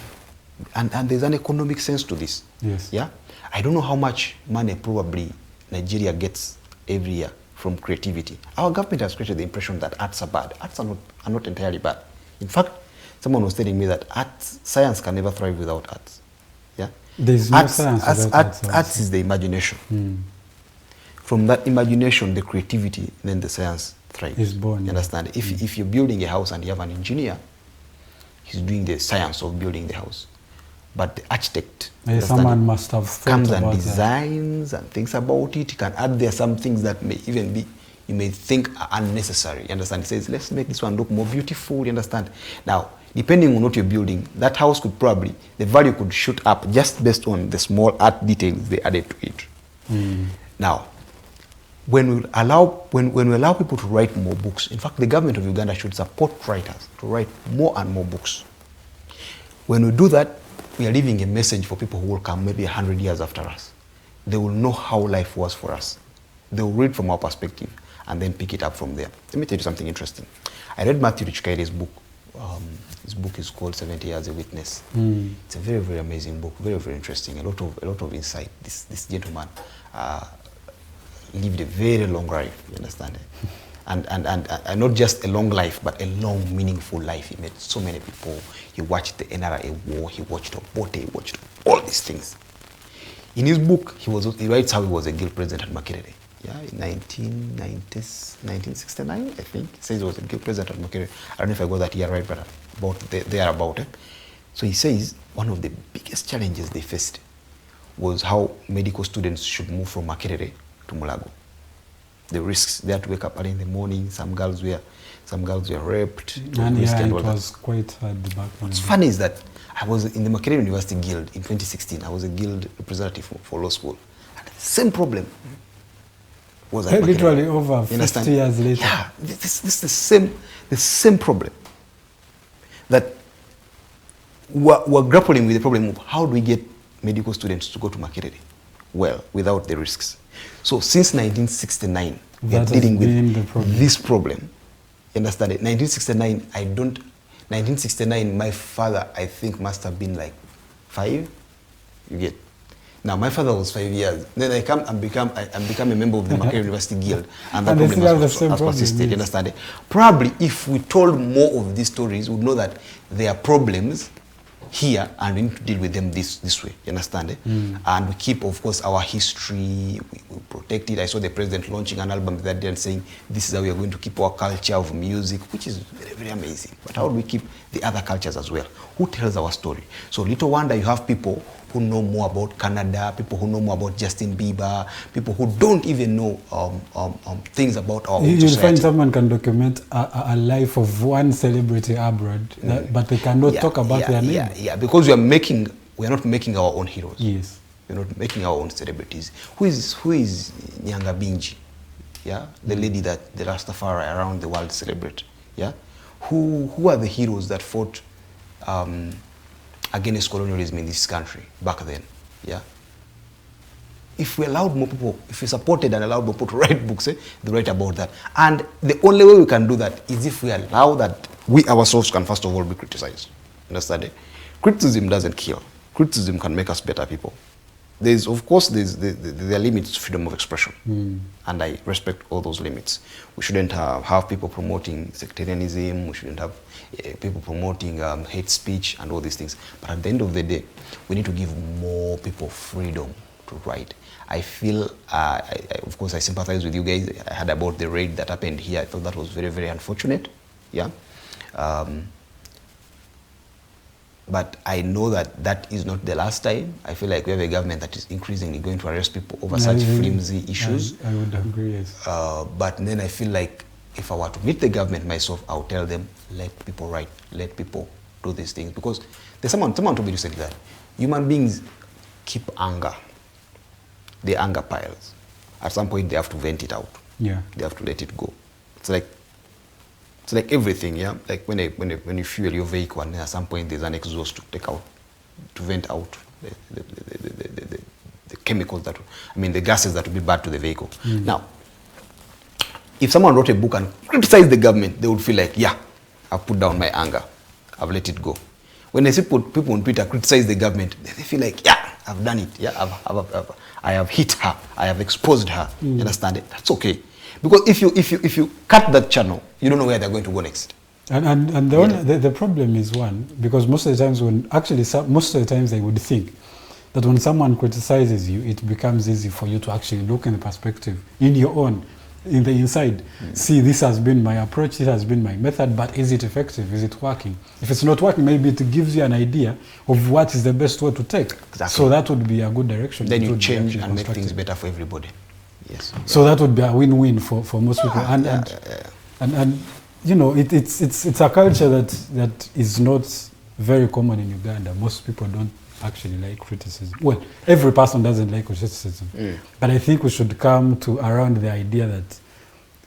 And there's an economic sense to this. Yes. Yeah? I don't know how much money probably Nigeria gets every year from creativity. Our government has created the impression that arts are bad. Arts are not entirely bad. In fact, someone was telling me that science can never thrive without arts. Yeah? There's no science without arts is the imagination. From that imagination, the creativity, then the science thrives. Is born. You understand? If you're building a house and you have an engineer, he's doing the science of building the house. But the architect, someone must have comes and designs and thinks about it. He can add there some things that may even be, you may think are unnecessary. You understand? He says, let's make this one look more beautiful. You understand? Now, depending on what you're building, that house could probably, the value could shoot up just based on the small art details they added to it. Now, when we allow people to write more books, in fact, the government of Uganda should support writers to write more and more books. When we do that, we are leaving a message for people who will come maybe 100 years after us. They will know how life was for us. They will read from our perspective and then pick it up from there. Let me tell you something interesting. I read Matthew Richikaire's book. His book is called 70 Years a Witness. It's a very, very amazing book, very, very interesting. A lot of insight. This gentleman lived a very long life, you understand? And not just a long life, but a long, meaningful life. He met so many people. He watched the NRA war. He watched Obote. He watched all these things. In his book, he writes how he was a guild president at Makerere. Yeah, in 1969, I think. He says he was a guild president at Makerere. I don't know if I got that year right, but about it. So he says one of the biggest challenges they faced was how medical students should move from Makerere to Mulago. The risks, they had to wake up early in the morning. Some girls were raped. And it was quite hard back then. What's funny is that I was in the Makerere University Guild in 2016. I was a guild representative for law school. And the same problem was at literally over 50 years later. Yeah, this is the same problem. That we're grappling with the problem of how do we get medical students to go to Makerere? Well, without the risks. So since 1969, we are dealing with this problem. You understand it? 1969, my father, I think, must have been like 5. You get? Now, my father was 5 years. Then I come and become a member of the Makerere University Guild. And that problem has persisted. You understand it? Probably, if we told more of these stories, we would know that there are problems here and we need to deal with them this way, you understand it? And we keep, of course, our history, we protect it. I saw the president launching an album that day and saying, this is how we are going to keep our culture of music, which is very, very amazing. But how do we keep the other cultures as well? Who tells our story? So little wonder you have people who know more about Canada, people who know more about Justin Bieber, people who don't even know things about our own society. You'll find someone can document a life of one celebrity abroad, but they cannot talk about their name. Yeah, because we are not making our own heroes. Yes. We're not making our own celebrities. Who is Nyanga Binji? Yeah, the lady that the Rastafari around the world celebrate. Yeah, who are the heroes that fought against colonialism in this country back then? Yeah. If we allowed more people, if we supported and allowed more people to write books, they write about that. And the only way we can do that is if we allow that we ourselves can first of all be criticized. Understand it? Criticism doesn't kill. Criticism can make us better people. There are limits to freedom of expression, and I respect all those limits. We shouldn't have people promoting sectarianism. We shouldn't have people promoting hate speech and all these things. But at the end of the day, we need to give more people freedom to write. I feel, of course, I sympathize with you guys. I heard about the raid that happened here. I thought that was very, very unfortunate. Yeah. But I know that that is not the last time. I feel like we have a government that is increasingly going to arrest people over such flimsy issues. I would agree, yes. But then I feel like if I were to meet the government myself, I would tell them, let people write, let people do these things. Because there's someone told me recently that human beings keep anger. The anger piles. At some point, they have to vent it out. Yeah. They have to let it go. It's like everything, yeah. Like when you fuel your vehicle, and at some point there's an exhaust to take out, to vent out the chemicals that, the gases that would be bad to the vehicle. Now, if someone wrote a book and criticized the government, they would feel like, yeah, I've put down my anger, I've let it go. When they see people on Twitter criticize the government, they feel like, yeah, I've done it, yeah, I have hit her, I have exposed her. You understand it? That's okay. Because if you cut that channel, you don't know where they're going to go next. And the problem is one, because most of the times most of the times I would think that when someone criticizes you, it becomes easy for you to actually look in the perspective, in your own, in the inside, see, this has been my approach, this has been my method, but is it effective? Is it working? If it's not working, maybe it gives you an idea of what is the best way to take. Exactly. So that would be a good direction. Then you change and make things better for everybody. Yes. So that would be a win-win for most people. And you know, it's a culture that is not very common in Uganda. Most people don't actually like criticism. Well, every person doesn't like criticism. But I think we should come to around the idea that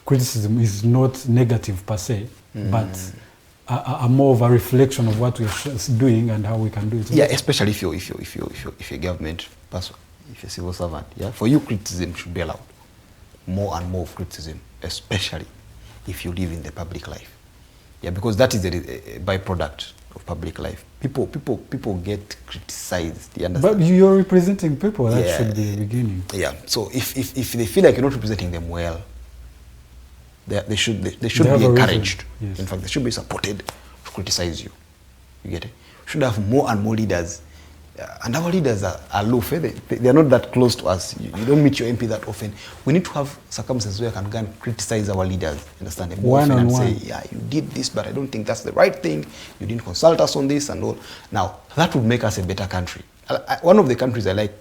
criticism is not negative per se, but a more of a reflection of what we're doing and how we can do it. Yeah, especially if you're a government person, if you're a civil servant. Yeah, for you, criticism should be allowed. More and more of criticism, especially if you live in the public life. Yeah, because that is a byproduct of public life. People get criticized. You understand? But you're representing people. That should be the beginning. Yeah. So if they feel like you're not representing them well, they should be encouraged. Yes. In fact, they should be supported to criticize you. You get it? We should have more and more leaders. And our leaders are aloof. They are not that close to us. You don't meet your MP that often. We need to have circumstances where I can go and criticize our leaders. Understand them more often and say, yeah, you did this, but I don't think that's the right thing. You didn't consult us on this and all. Now, that would make us a better country. One of the countries I like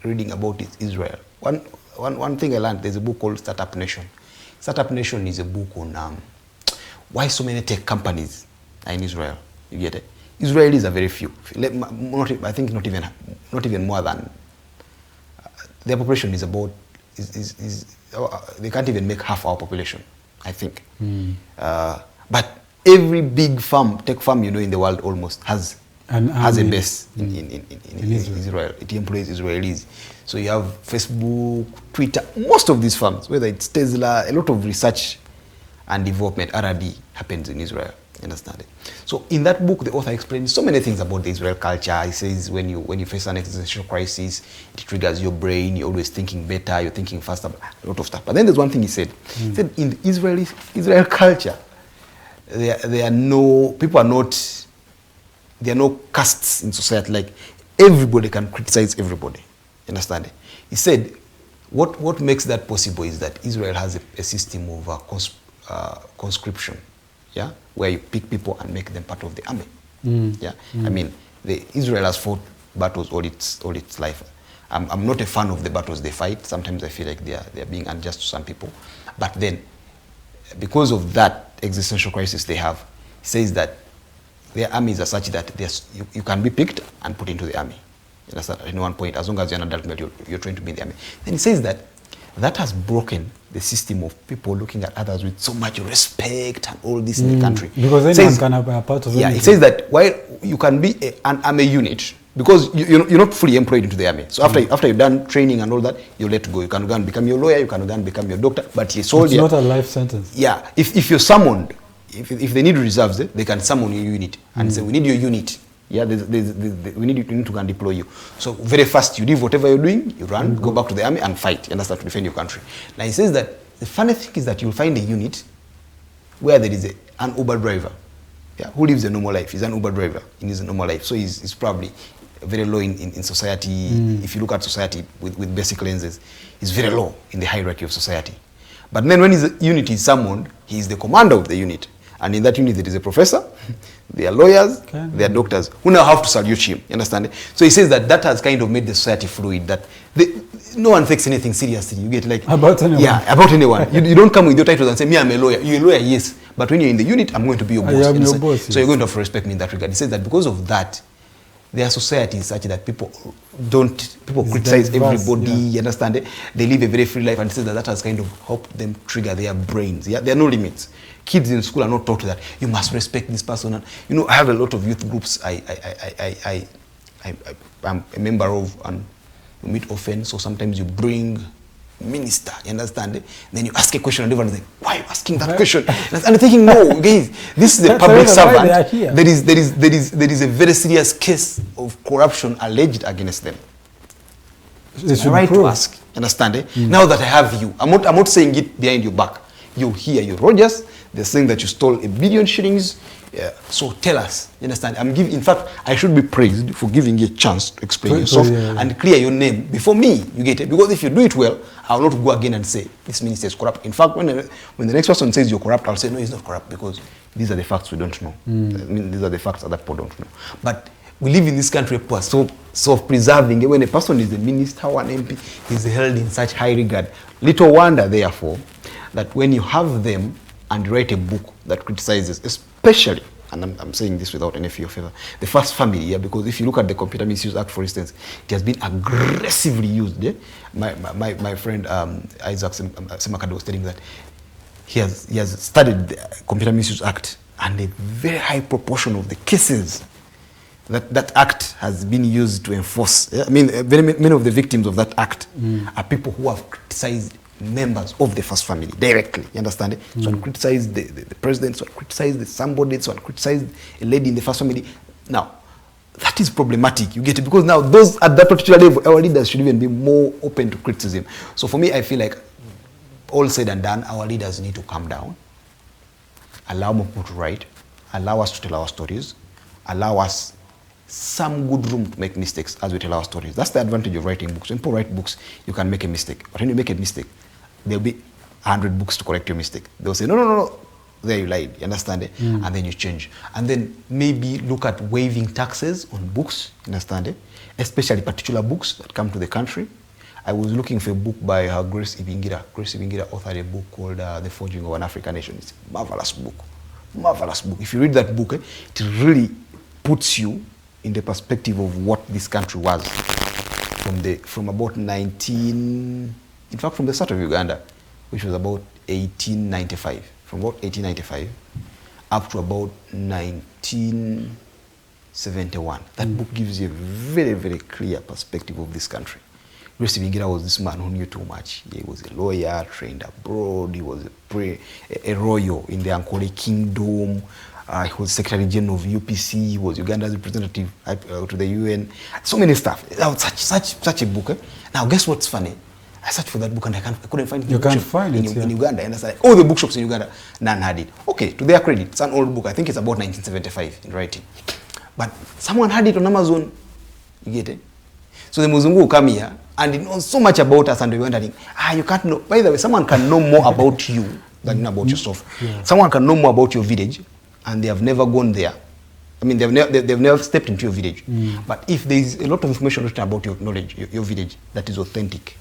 reading about is Israel. One thing I learned, there's a book called Startup Nation. Startup Nation is a book on why so many tech companies are in Israel. You get it? Israelis are very few. I think not even more than their population is about they can't even make half our population, I think. But every big tech firm in the world almost has a base in Israel. It employs Israelis. So you have Facebook, Twitter, most of these firms, whether it's Tesla, a lot of research and development, R&D, happens in Israel. Understand it? So in that book, the author explains so many things about the Israel culture. He says when you face an existential crisis, it triggers your brain. You're always thinking better. You're thinking faster. A lot of stuff. But then there's one thing he said. He said in the Israel culture, there are no castes in society. Like everybody can criticize everybody. Understand it? He said what makes that possible is that Israel has a system of conscription. Yeah, where you pick people and make them part of the army. Yeah, Israel has fought battles all its life. I'm not a fan of the battles they fight. Sometimes I feel like they are being unjust to some people. But then, because of that existential crisis they have, he says that their armies are such that you can be picked and put into the army. That's at one point, as long as you're an adult male, you're trained to be in the army. Then he says that has broken the system of people looking at others with so much respect and all this in the country. Because anyone can have a part of it. Yeah, it says that while you can be an army unit, because you're not fully employed into the army. So after you've done training and all that, you're let to go. You can go and become your lawyer, you can go and become your doctor, but you're soldier. It's not a life sentence. Yeah, if you're summoned, if they need reserves, they can summon your unit and say, we need your unit. Yeah, we need to go and deploy you. So very fast, you leave whatever you're doing, you run, go back to the army and fight. You understand, to defend your country. Now he says that the funny thing is that you'll find a unit where there is an Uber driver, who lives a normal life. He's an Uber driver in his normal life. So he's probably very low in society. If you look at society with basic lenses, he's very low in the hierarchy of society. But then when his unit is summoned, he is the commander of the unit. And in that unit, there is a professor, there are lawyers, there are doctors who now have to salute him. You understand? So he says that has kind of made the society fluid, that no one takes anything seriously. You get like... About anyone. Yeah, about anyone. you don't come with your titles and say, me, I'm a lawyer. You're a lawyer, yes. But when you're in the unit, I'm going to be your boss. I am your boss, so you're going to have to respect me in that regard. He says that because of that, their society is such that people criticize everybody, you understand? They live a very free life, and says that has kind of helped them trigger their brains. Yeah, there are no limits. Kids in school are not taught that you must respect this person. And I have a lot of youth groups I'm a member of, and we meet often. So sometimes you bring minister, you understand? Then you ask a question and everyone is like, why are you asking that question? And I'm thinking, no, guys, this is a public servant. There is a very serious case of corruption alleged against them. It's my right to ask, understand? Now that I have you, I'm not saying it behind your back. You hear you, Rogers, they're saying that you stole 1 billion shillings. Yeah. So tell us, you understand? In fact, I should be praised for giving you a chance to explain yourself and clear your name before me, you get it? Because if you do it well, I'll not go again and say, this minister is corrupt. In fact, when the next person says you're corrupt, I'll say, no, he's not corrupt, because these are the facts we don't know. I mean, these are the facts other people don't know. But we live in this country, people are so self-preserving. When a person is a minister or an MP, he's held in such high regard. Little wonder, therefore, that when you have them and write a book that criticizes, especially, and I'm saying this without any fear of favor, the first family, yeah, because if you look at the Computer Misuse Act, for instance, it has been aggressively used. Yeah? My friend Isaac Semakado was telling me that he has studied the Computer Misuse Act, and a very high proportion of the cases that act has been used to enforce. Yeah? I mean, very many of the victims of that act are people who have criticized members of the first family directly, you understand it? So I criticize the president, so I criticize somebody, so I criticize a lady in the first family. Now, that is problematic, you get it? Because now those at that particular level, our leaders should even be more open to criticism. So for me, I feel like all said and done, our leaders need to calm down, allow more people to write, allow us to tell our stories, allow us some good room to make mistakes as we tell our stories. That's the advantage of writing books. When people write books, you can make a mistake. But when you make a mistake, there'll be 100 books to correct your mistake. They'll say, no, there you lied, you understand it? And then you change. And then maybe look at waiving taxes on books, you understand it? Especially particular books that come to the country. I was looking for a book by Grace Ibingira. Grace Ibingira authored a book called The Forging of an African Nation. It's a marvelous book. Marvelous book. If you read that book, it really puts you in the perspective of what this country was from about from the start of Uganda, which was about 1895. From about 1895 up to about 1971. That book gives you a very, very clear perspective of this country. Grace Ibingira was this man who knew too much. He was a lawyer, trained abroad. He was a royal in the Ankole Kingdom. He was Secretary General of UPC. He was Uganda's representative to the UN. So many stuff. Such a book. Now, guess what's funny? I searched for that book and I couldn't find it. You can't find it in Uganda. And I said, all the bookshops in Uganda, none had it. Okay, to their credit, it's an old book. I think it's about 1975 in writing. But someone had it on Amazon. You get it? So the Muzungu will come here and he knows so much about us, and we're wondering, you can't know. By the way, someone can know more about you than about yourself. Yeah. Someone can know more about your village, and they have never gone there. I mean, they've never stepped into your village. But if there is a lot of information written about your knowledge, your village, that is authentic,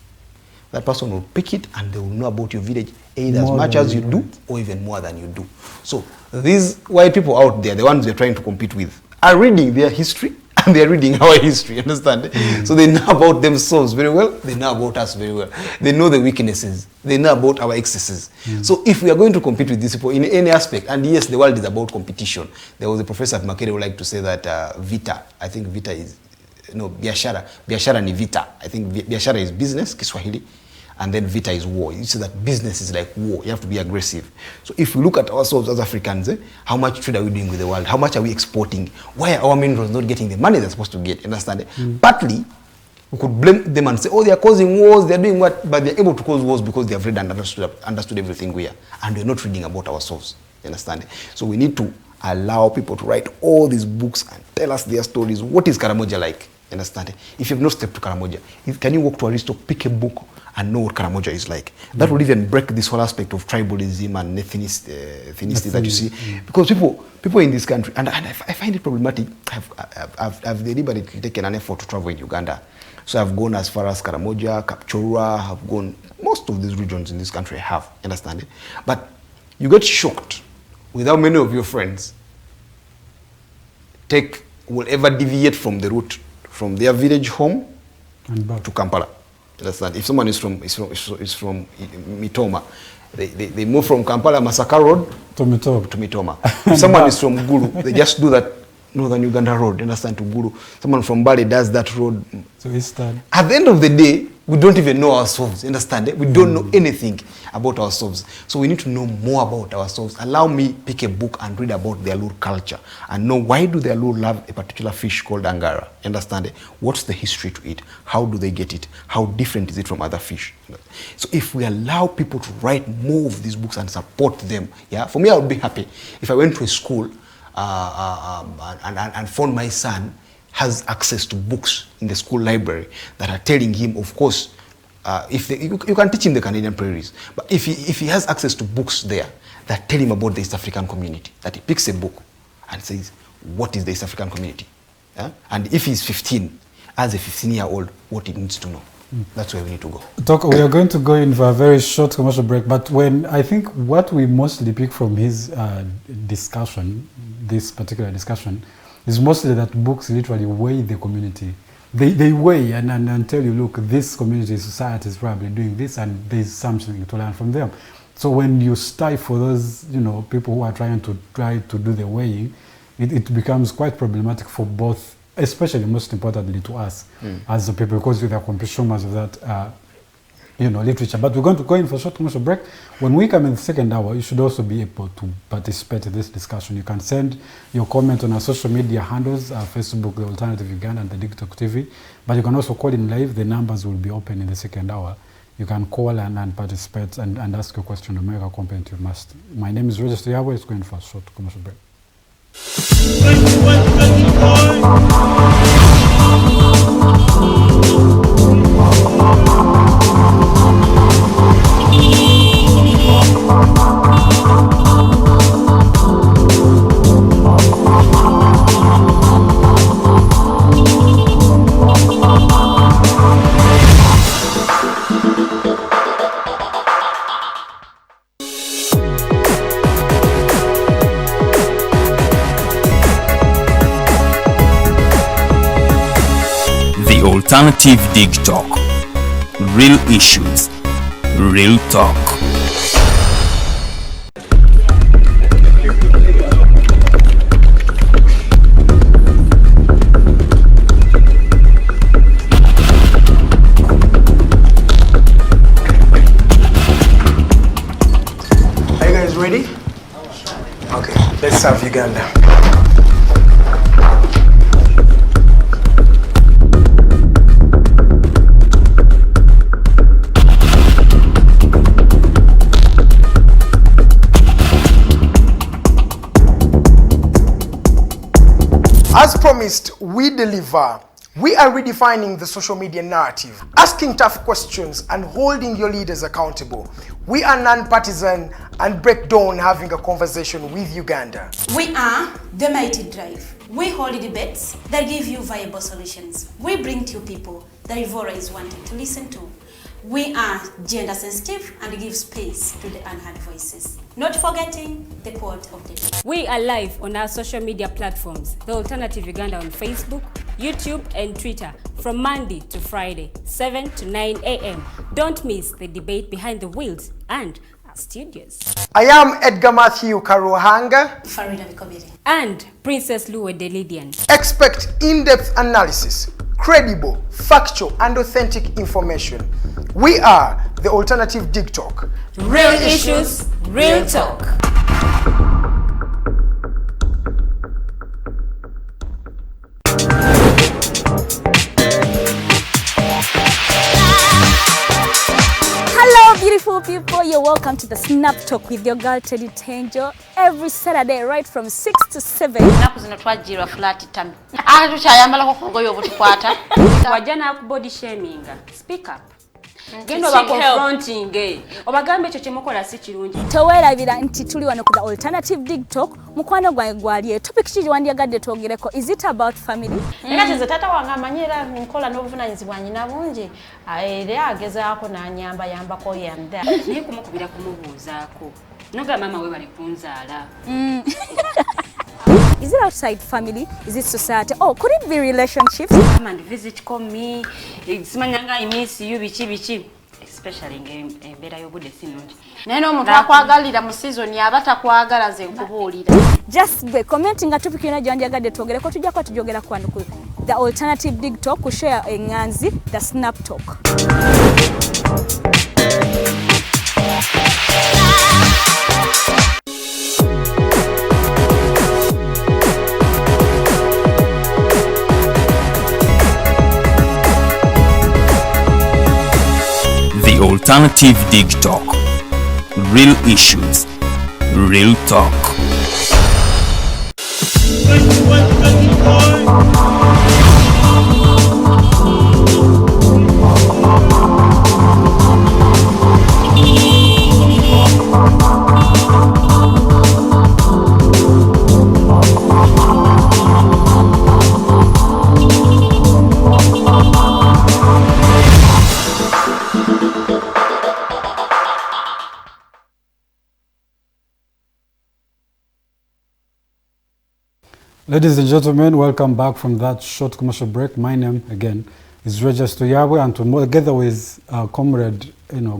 that person will pick it and they will know about your village either as much as you do or even more than you do. So these white people out there, the ones we're trying to compete with, are reading their history and they're reading our history, understand? So they know about themselves very well, they know about us very well. They know the weaknesses, they know about our excesses. So if we are going to compete with these people in any aspect, and yes, the world is about competition. There was a professor at Makere who liked to say that Vita, I think Vita is, no, Biashara ni Vita. I think Biashara is business, Kiswahili, and then Vita is war. You see that business is like war. You have to be aggressive. So if we look at ourselves as Africans, how much trade are we doing with the world? How much are we exporting? Why are our minerals not getting the money they're supposed to get? Understand it? Partly, we could blame them and say, oh, they're causing wars, they're doing what? But they're able to cause wars because they have read and understood everything we are. And we're not reading about ourselves. You understand it? So we need to allow people to write all these books and tell us their stories. What is Karamoja like? Understand? If you've not stepped to Karamoja, can you walk to Aristo, pick a book, and know what Karamoja is like? That would even break this whole aspect of tribalism and ethnicity that you see. Because people in this country, and I find it problematic. I've deliberately taken an effort to travel in Uganda. So I've gone as far as Karamoja, Kapchorwa, I've gone, most of these regions in this country I have, understand it? But you get shocked with how many of your friends will ever deviate from the route from their village home and back to Kampala. Understand? If someone is from Mitoma, they move from Kampala Masaka Road to Mitoma. If someone is from Gulu, they just do that Northern Uganda Road, understand, to Gulu. Someone from Bali does that road. So Eastern. At the end of the day, we don't even know ourselves, understand? We don't know anything about ourselves. So we need to know more about ourselves. Allow me pick a book and read about the Alur culture and know why do the Alur love a particular fish called angara, understand? What's the history to it? How do they get it? How different is it from other fish? So if we allow people to write more of these books and support them, yeah, for me I would be happy if I went to a school and found my son has access to books in the school library that are telling him, of course, you can teach him the Canadian prairies, but if he has access to books there that tell him about the East African community, that he picks a book and says, what is the East African community? Yeah? And if he's 15, as a 15-year-old, what he needs to know. That's where we need to go. Toko, we are going to go in for a very short commercial break, but I think what we mostly pick from his discussion, this particular discussion, is mostly that books literally weigh the community. They weigh and tell you, look, this community, society is probably doing this, and there's something to learn from them. So when you stifle those, people who are trying to do the weighing, it becomes quite problematic for both, especially most importantly to us as the people, because we are consumers of that literature. But we're going to go in for a short commercial break. When we come in the second hour, you should also be able to participate in this discussion. You can send your comment on our social media handles, Facebook, The Alternative Uganda, and the Digitalk TV. But you can also call in live. The numbers will be open in the second hour. You can call and participate and ask your question or make a comment you must. My name is Roger Stoyawe. It's going for a short commercial break. Alternative Digitalk. Real issues, real talk. Are you guys ready? Okay, let's serve Uganda. As promised, we deliver. We are redefining the social media narrative, asking tough questions and holding your leaders accountable. We are non-partisan and break down having a conversation with Uganda. We are the Mighty Drive. We hold debates that give you viable solutions. We bring to you people that Ivora is wanting to listen to. We are gender sensitive and give space to the unheard voices. Not forgetting the quote of the day. We are live on our social media platforms, The Alternative Uganda on Facebook, YouTube and Twitter from Monday to Friday, 7 to 9 a.m. Don't miss the debate behind the wheels and our studios. I am Edgar Matthew Karuhanga. Farida Vikobiri. And Princess Luwe Delidian. Expect in-depth analysis, credible, factual and authentic information. We are the Alternative Digitalk. Real issues, real talk. Hello, beautiful Hello people, you're welcome to the Snap Talk with your girl Teddy Tanjo every Saturday right from 6 to 7. Naku zino twajirwa flat tummy. Tukyayambala ko ngoyo obutukwata. Wajana ku body shaming. Speak up. Gendo ba confronting. Obagambe ekyo kyemukola si kirungi. Towerabira nti tuli wano ku the alternative Digitalk. Mukwano gwali topic kiri wandiyagadde twogereko. Is it about family? Nga kize tata wange amanyira nkola n'obuvunanyizibwa nyina bungi. Era agezaako n'anyamba yambako yanda. Naye kumukubira kumubuuzaako. Noga mama we bali kunzaala. Is it outside family? Is it society? Oh, could it be relationships? Come and visit me. Simanyanga I miss you bichi. Especially embeera y'obudde si nnungi. Naye n'omuntu akwagalira mu season yaba takwagala ze nkubuulira. Just be commenting a topic yona gyanjagadde twogereko tujja kwa tujogera kwano ku the alternative Digitalk ku share enganzi the Snap Talk. The Alternative Digitalk. Real issues, real talk. Ladies and gentlemen, welcome back from that short commercial break. My name, again, is Regis Toyawe, and together with comrade,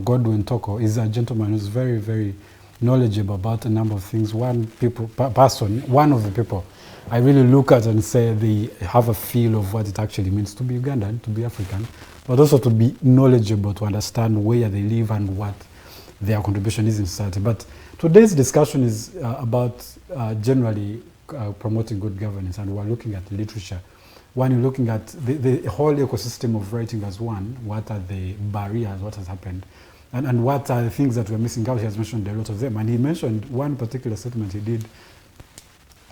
Godwin Toko, is a gentleman who's very, very knowledgeable about a number of things. One of the people I really look at and say they have a feel of what it actually means to be Ugandan, to be African, but also to be knowledgeable, to understand where they live and what their contribution is in society. But today's discussion is about generally promoting good governance, and we're looking at literature. When you're looking at the whole ecosystem of writing as one, what are the barriers, what has happened, and what are the things that we're missing out. He has mentioned a lot of them, and he mentioned one particular statement he did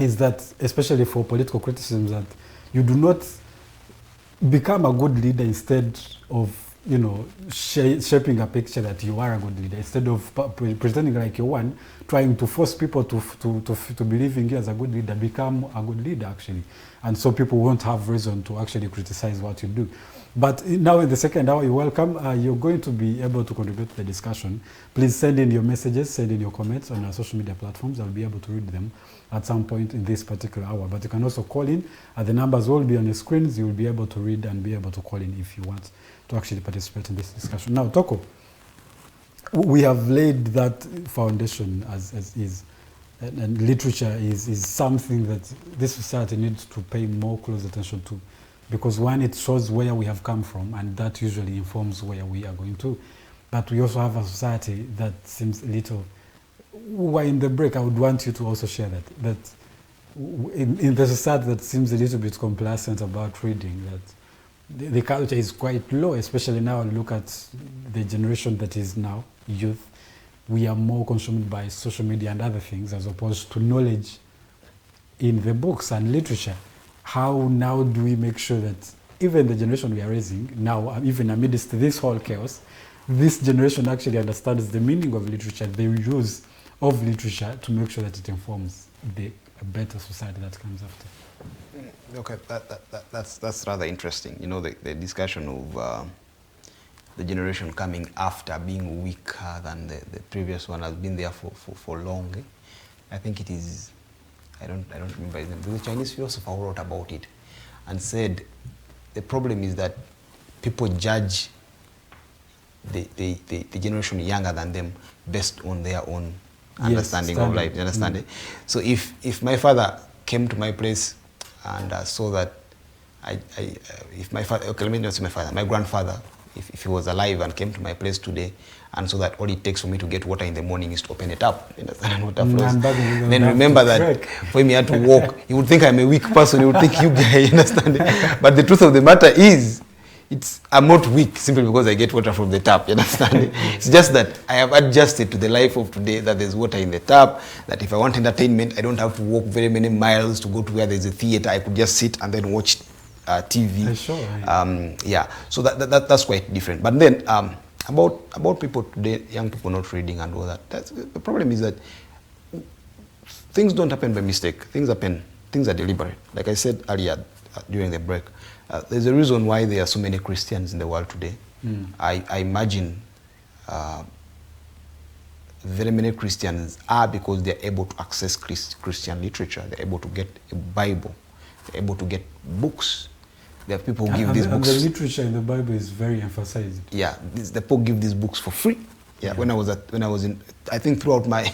is that, especially for political criticism, that you do not become a good leader instead of shaping a picture that you are a good leader, instead of pretending like you're one, trying to force people to believe in you as a good leader. Become a good leader, actually. And so people won't have reason to actually criticize what you do. But now in the second hour, you're welcome. You're going to be able to contribute to the discussion. Please send in your messages, send in your comments on our social media platforms. I'll be able to read them at some point in this particular hour. But you can also call in. The numbers will be on your screens. You'll be able to read and be able to call in if you want to actually participate in this discussion. Now, Toko, we have laid that foundation as is, and literature is something that this society needs to pay more close attention to, because one, it shows where we have come from, and that usually informs where we are going to. But we also have a society that seems a little, while in the break I would want you to also share that in the society that seems a little bit complacent about reading, that the culture is quite low, especially now. Look at the generation that is now youth. We are more consumed by social media and other things as opposed to knowledge in the books and literature. How now do we make sure that even the generation we are raising now, even amidst this whole chaos, this generation actually understands the meaning of literature, the use of literature, to make sure that it informs a better society that comes after? Okay, that's rather interesting. The discussion of the generation coming after being weaker than the previous one has been there for long. I think it is, I don't remember his name. The Chinese philosopher wrote about it and said the problem is that people judge the generation younger than them based on their own understanding of life. You understand it? So if my father came to my place and saw that if my father, okay, let me not say my father, my grandfather, if he was alive and came to my place today and saw that all it takes for me to get water in the morning is to open a tap, you understand, water flows. Then remember that for him he had to walk. He would think I'm a weak person. He would think you guy, you understand. But the truth of the matter is I'm not weak simply because I get water from the tap, you understand? It's just that I have adjusted to the life of today, that there's water in the tap, that if I want entertainment, I don't have to walk very many miles to go to where there's a theater. I could just sit and then watch TV. Sure. Yeah, so that's quite different. But then about people today, young people not reading and all that, the problem is that things don't happen by mistake. Things happen, things are deliberate. Like I said earlier during the break, there's a reason why there are so many Christians in the world today. I imagine very many Christians are because they're able to access Christian literature. They're able to get a Bible. They're able to get books. There are people who give these books. And the literature in the Bible is very emphasized. Yeah, the people give these books for free. Yeah, when I was in, I think throughout my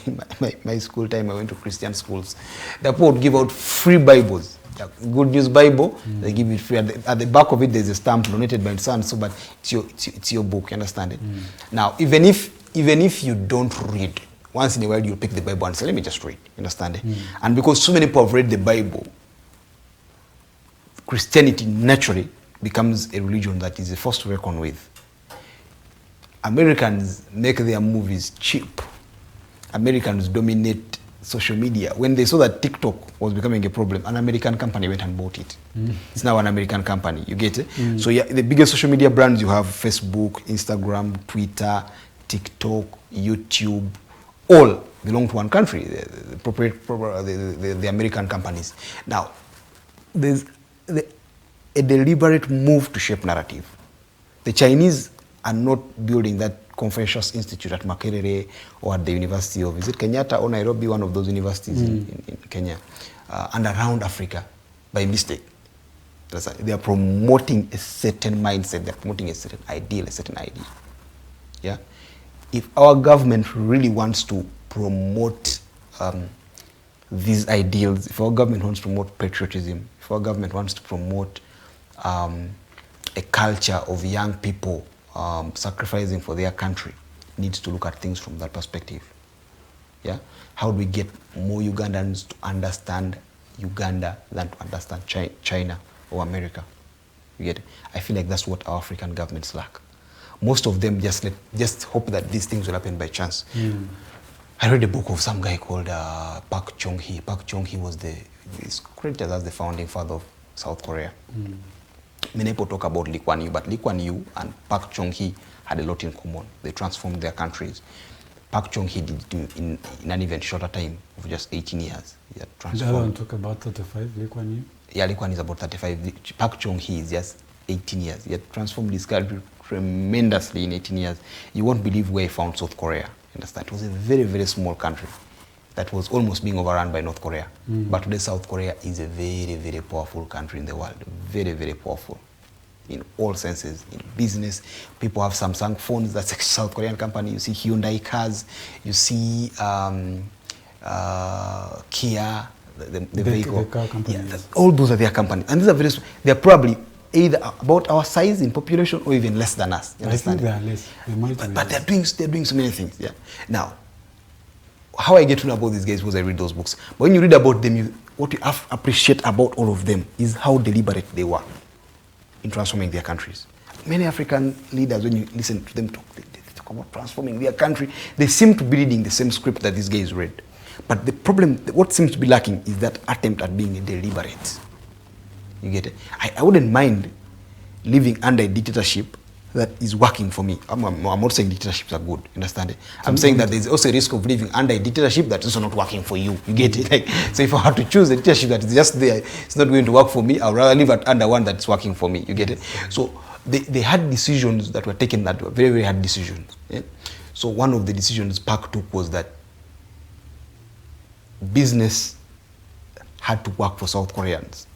school time, I went to Christian schools. The people would give out free Bibles. Yeah, Good News Bible, they give it free. At the back of it, there's a stamp donated by son, so but it's your book. You understand it? Now, even if you don't read, once in a while you'll pick the Bible and say, let me just read. You understand it? And because so many people have read the Bible, Christianity naturally becomes a religion that is a force to reckon with. Americans make their movies cheap. Americans dominate social media. When they saw that TikTok was becoming a problem, an American company went and bought it. It's now an American company. You get it? So yeah, the biggest social media brands you have: Facebook, Instagram, Twitter, TikTok, YouTube, all belong to one country, the American companies. Now, there's a deliberate move to shape narrative. The Chinese are not building that Confucius Institute at Makerere or at the University of, is it Kenyatta or Nairobi, one of those universities in Kenya, and around Africa by mistake. They are promoting a certain mindset, they're promoting a certain ideal, a certain idea. Yeah? If our government really wants to promote these ideals, if our government wants to promote patriotism, if our government wants to promote a culture of young people sacrificing for their country, needs to look at things from that perspective. Yeah? How do we get more Ugandans to understand Uganda than to understand China or America? You get it? I feel like that's what our African governments lack. Most of them just hope that these things will happen by chance. I read a book of some guy called Park Chung-hee. Park Chung-hee was is credited as the founding father of South Korea. Many people talk about Lee Kuan Yew, but Lee Kuan Yew and Park Chung-hee had a lot in common. They transformed their countries. Park Chung-hee did it in an even shorter time of just 18 years. He had transformed. The other one talk about 35, Lee Kuan Yew? Yeah, Lee Kuan Yew is about 35. Park Chung-hee is just 18 years. He had transformed his country tremendously in 18 years. You won't believe where he found South Korea. Understand? It was a very, very small country that was almost being overrun by North Korea. But today South Korea is a very, very powerful country in the world. Very, very powerful in all senses. In business, people have Samsung phones, that's a South Korean company. You see Hyundai cars, you see Kia, the vehicle. The car company, yeah, all those are their companies. And these are they're probably either about our size in population or even less than us. I think they are less. They might be but less. they're doing so many things. Yeah. Now, how I get to know about these guys was I read those books. But when you read about them, what you appreciate about all of them is how deliberate they were in transforming their countries. Many African leaders, when you listen to them talk, they talk about transforming their country. They seem to be reading the same script that these guys read. But the problem, what seems to be lacking is that attempt at being deliberate. You get it? I wouldn't mind living under a dictatorship that is working for me. I'm not saying dictatorships are good, understand it? I'm saying that there's also a risk of living under a dictatorship that's also not working for you. You get it? Like, so if I have to choose a dictatorship that is just there, it's not going to work for me, I'd rather live under one that's working for me. You get it? So they had decisions that were taken that were very, very hard decisions. Yeah? So one of the decisions Park took was that business had to work for South Koreans.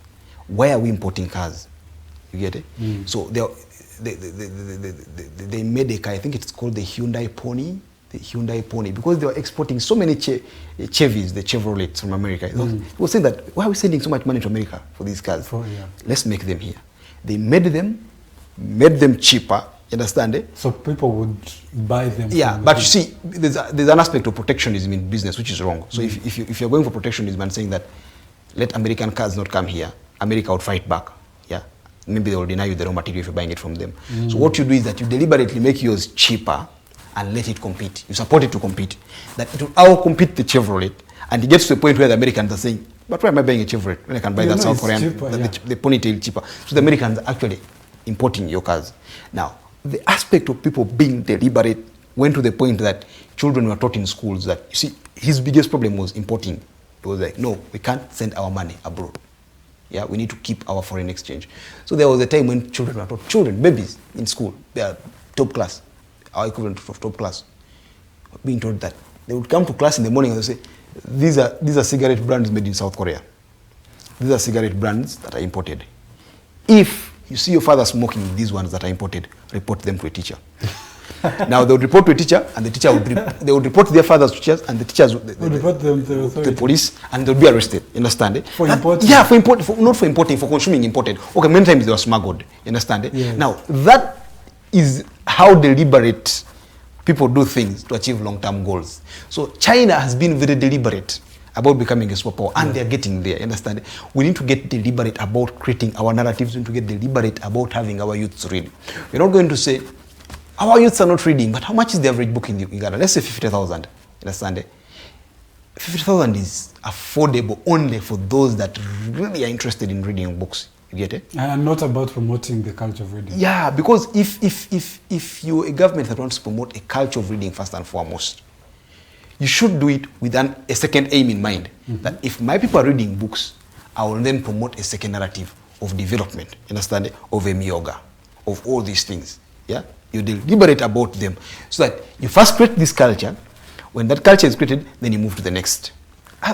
Why are we importing cars? You get it? So they made a car, I think it's called the Hyundai Pony. The Hyundai Pony, because they were exporting so many Chevys, the Chevrolets from America. It was saying that, why are we sending so much money to America for these cars? Let's make them here. They made them cheaper, you understand it? So people would buy them. Yeah, but you see, there's an aspect of protectionism in business, which is wrong. So if you're going for protectionism and saying that, let American cars not come here, America would fight back. Yeah, maybe they will deny you the raw material if you're buying it from them. So what you do is that you deliberately make yours cheaper and let it compete. You support it to compete. That it will outcompete the Chevrolet, and it gets to a point where the Americans are saying, but why am I buying a Chevrolet when I can buy that South Korean, cheaper, the ponytail cheaper? So the Americans are actually importing your cars. Now, the aspect of people being deliberate went to the point that children were taught in schools that, you see, his biggest problem was importing. It was like, no, we can't send our money abroad. Yeah, we need to keep our foreign exchange. So there was a time when children were taught, babies in school, they are top class, our equivalent of top class, being told that they would come to class in the morning and they say, these are cigarette brands made in South Korea. These are cigarette brands that are imported. If you see your father smoking these ones that are imported, report them to a teacher. Now they would report to a teacher, and the teacher would they would report their fathers to teachers, and the teachers would report them to the police, and they'll be arrested. You understand it? For importing? Yeah, for importing, not for importing, for consuming imported. Okay, many times they were smuggled. You understand it? Yes. Now that is how deliberate people do things to achieve long-term goals. So China has been very deliberate about becoming a superpower, and they're getting there. You understand it? We need to get deliberate about creating our narratives. We need to get deliberate about having our youths read. We're not going to say, our youths are not reading, but how much is the average book in Uganda? Let's say 50,000. Understand it? 50,000 is affordable only for those that really are interested in reading books. You get it? And not about promoting the culture of reading. Yeah, because if you're a government that wants to promote a culture of reading first and foremost, you should do it with a second aim in mind. That if my people are reading books, I will then promote a second narrative of development. Understand it? Of a yoga, of all these things. Yeah. You deliberate about them so that you first create this culture. When that culture is created, then you move to the next.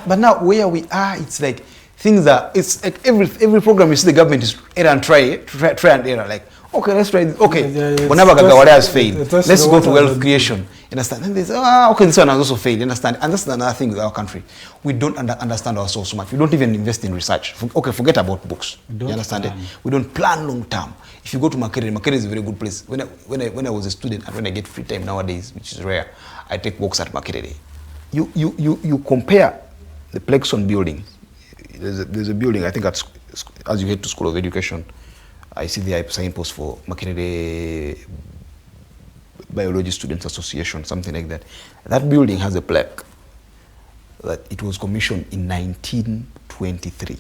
But now where we are, it's like things are, it's like every program you see the government is error and try and error. Like, okay, let's try this. Okay, whenever Gagawara has failed, let's go to wealth creation. You understand? And they say, okay, this one has also failed. You understand? And that's another thing with our country. We don't understand ourselves so much. We don't even invest in research. Okay, forget about books. You understand it? We don't plan long term. If you go to Makerere is a very good place. When I was a student and when I get free time nowadays, which is rare, I take walks at Makerere. You compare the Plexon building. There's a building, I think, as you head to School of Education, I see the signpost for Makerere Biology Students Association, something like that. That building has a plaque that it was commissioned in 1923.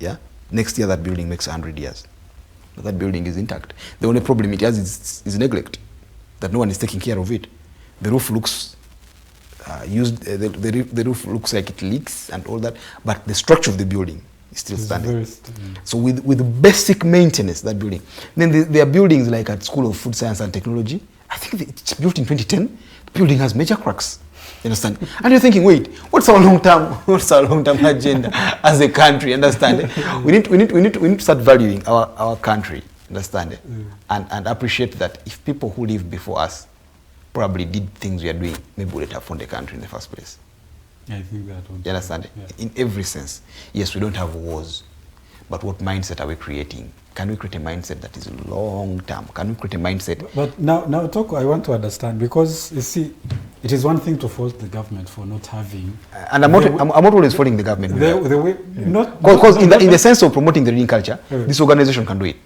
Yeah? Next year that building makes 100 years. But that building is intact. The only problem it has is neglect, that no one is taking care of it. The roof looks the roof looks like it leaks and all that, but the structure of the building is still standing. So with basic maintenance, that building. Then there are buildings like at School of Food Science and Technology. I think it's built in 2010. The building has major cracks. You understand? And you're thinking, wait, what's our long-term agenda as a country? Understand? We need to start valuing our country. Understand? And appreciate that if people who lived before us probably did things we are doing, maybe we would have found the country in the first place. I think that would. You understand? Yeah. In every sense. Yes, we don't have wars, but what mindset are we creating? Can we create a mindset that is long term? Can we create a mindset? But now, Toko, I want to understand, because you see, it is one thing to fault the government for not having. And I'm not always faulting the government. Because in the sense of promoting the reading culture, this organization can do it,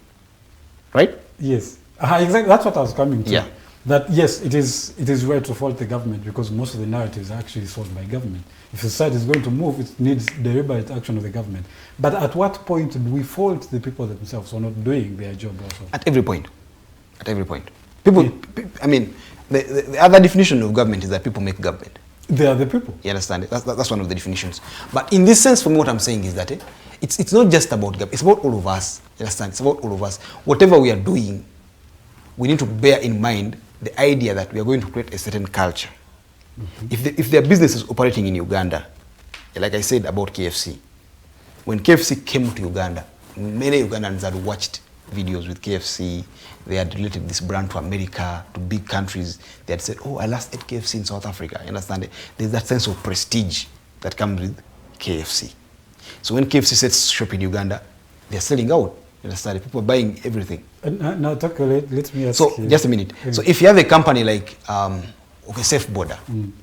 right? Yes, exactly. That's what I was coming to. Yeah. That yes, it is right to fault the government, because most of the narratives are actually sold by government. If society is going to move, it needs deliberate action of the government. But at what point do we fault the people themselves for not doing their job also? At every point. At every point. People, I mean, the other definition of government is that people make government. They are the people. You understand it? That's one of the definitions. But in this sense, for me, what I'm saying is that it's not just about government. It's about all of us. You understand? It's about all of us. Whatever we are doing, we need to bear in mind the idea that we are going to create a certain culture. If there are businesses operating in Uganda, like I said about KFC, when KFC came to Uganda, many Ugandans had watched videos with KFC. They had related this brand to America, to big countries. They had said, oh, I last ate KFC in South Africa. You understand it? There's that sense of prestige that comes with KFC. So when KFC sets shop in Uganda, they're selling out. You understand? People are buying everything. Now, Toko, let me ask you. So, just a minute. So, if you have a company like, Safe Border, you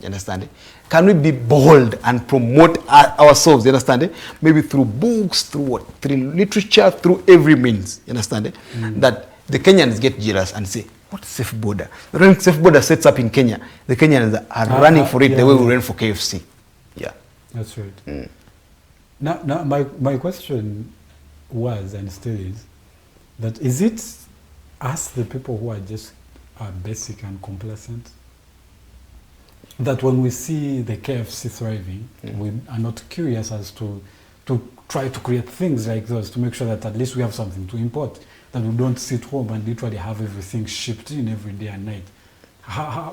You understand? Can we be bold and promote ourselves? You understand? Maybe through books, through what? Through literature, through every means. You understand? That the Kenyans get jealous and say, what safe border? When safe border sets up in Kenya, the Kenyans are running for it the way we ran for KFC. Yeah. That's right. Now my question was and still is that is it us, the people who are just basic and complacent, that when we see the KFC thriving, we are not curious as to try to create things like those to make sure that at least we have something to import, that we don't sit home and literally have everything shipped in every day and night.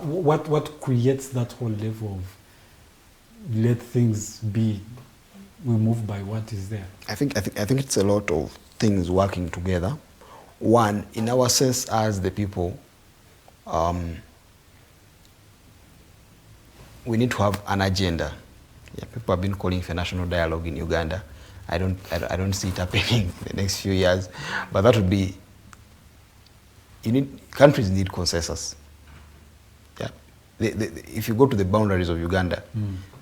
What creates that whole level of let things be, we move by what is there? I think it's a lot of things working together. One, in our sense as the people, we need to have an agenda. Yeah, people have been calling for national dialogue in Uganda. I don't see it happening in the next few years, but that would be. Countries need consensus. Yeah, if you go to the boundaries of Uganda,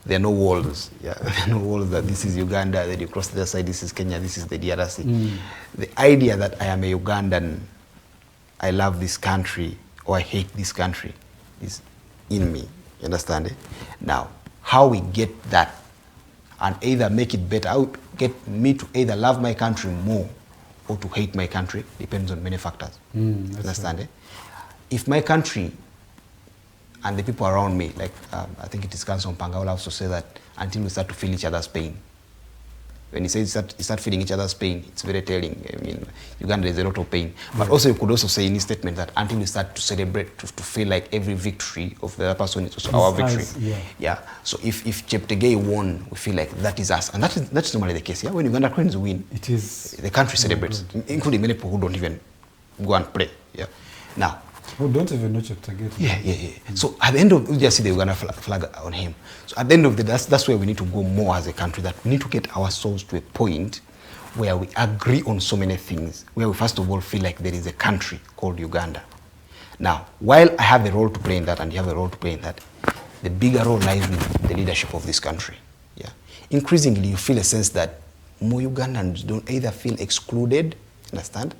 there are no walls. Yeah, there are no walls that this is Uganda. Then you cross the other side. This is Kenya. This is the DRC. The idea that I am a Ugandan, I love this country or I hate this country, is in me. You understand it? Now, how we get that and either make it better, how we get me to either love my country more or to hate my country depends on many factors. You understand it? If my country and the people around me, like I think it is Council Mpanga will also say that until we start to feel each other's pain. When he says you start feeling each other's pain, it's very telling. I mean, Uganda is a lot of pain. But also you could also say in his statement that until we start to celebrate, to feel like every victory of the other person is also our victory. Yeah. So if Cheptegei won, we feel like that is us. And that's normally the case. Yeah. When Uganda Cranes win, it is the country celebrates, including many people who don't even go and play. Yeah. Now, who don't even know Cheptegei. Yeah. So at the end of, we just see the Uganda flag on him. So at the end of the day, that's where we need to go more as a country, that we need to get ourselves to a point where we agree on so many things, where we first of all feel like there is a country called Uganda. Now, while I have a role to play in that and you have a role to play in that, the bigger role lies with the leadership of this country. Yeah. Increasingly, you feel a sense that more Ugandans don't either feel excluded, understand?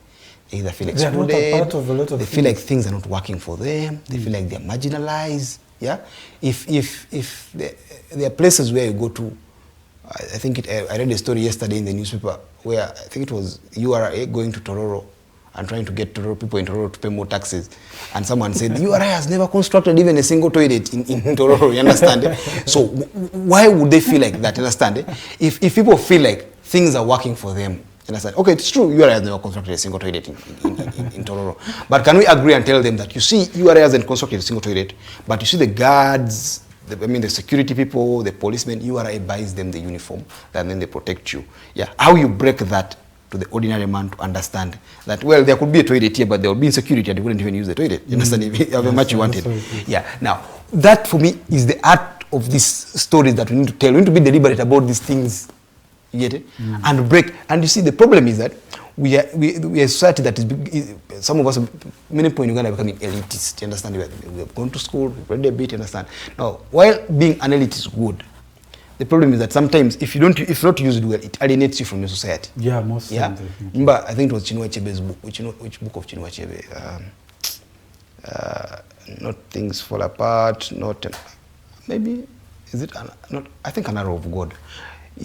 Either feel excluded, they feel like things are not working for them, they feel like they're marginalized. Yeah, if there are places where you go to, I think I read a story yesterday in the newspaper where I think it was URA going to Tororo and trying to get people in Tororo to pay more taxes, and someone said URA has never constructed even a single toilet in Tororo. You understand? So why would they feel like that? You understand? If people feel like things are working for them. Understand? Okay, it's true, URA has never constructed a single toilet in Tororo. But can we agree and tell them that, you see, URA hasn't constructed a single toilet, but you see the guards, the security people, the policemen, URA buys them the uniform, and then they protect you. Yeah, how you break that to the ordinary man to understand that, well, there could be a toilet here, but there would be insecurity and they wouldn't even use the toilet. You understand? However much you wanted. Yeah, now, that for me is the art of these stories that we need to tell. We need to be deliberate about these things. You get it? And break. And you see, the problem is that we are a society that is, some of us, many people in Uganda are becoming elitist. You understand? We have gone to school, we've read a bit, you understand? Now, while being an elite is good, the problem is that sometimes if you not use it well, it alienates you from your society. Yeah, most times. Remember, I think it was Chinua Achebe's book. Which book of Chinua Achebe? Not Things Fall Apart, not, maybe, is it, not, I think An Arrow of God.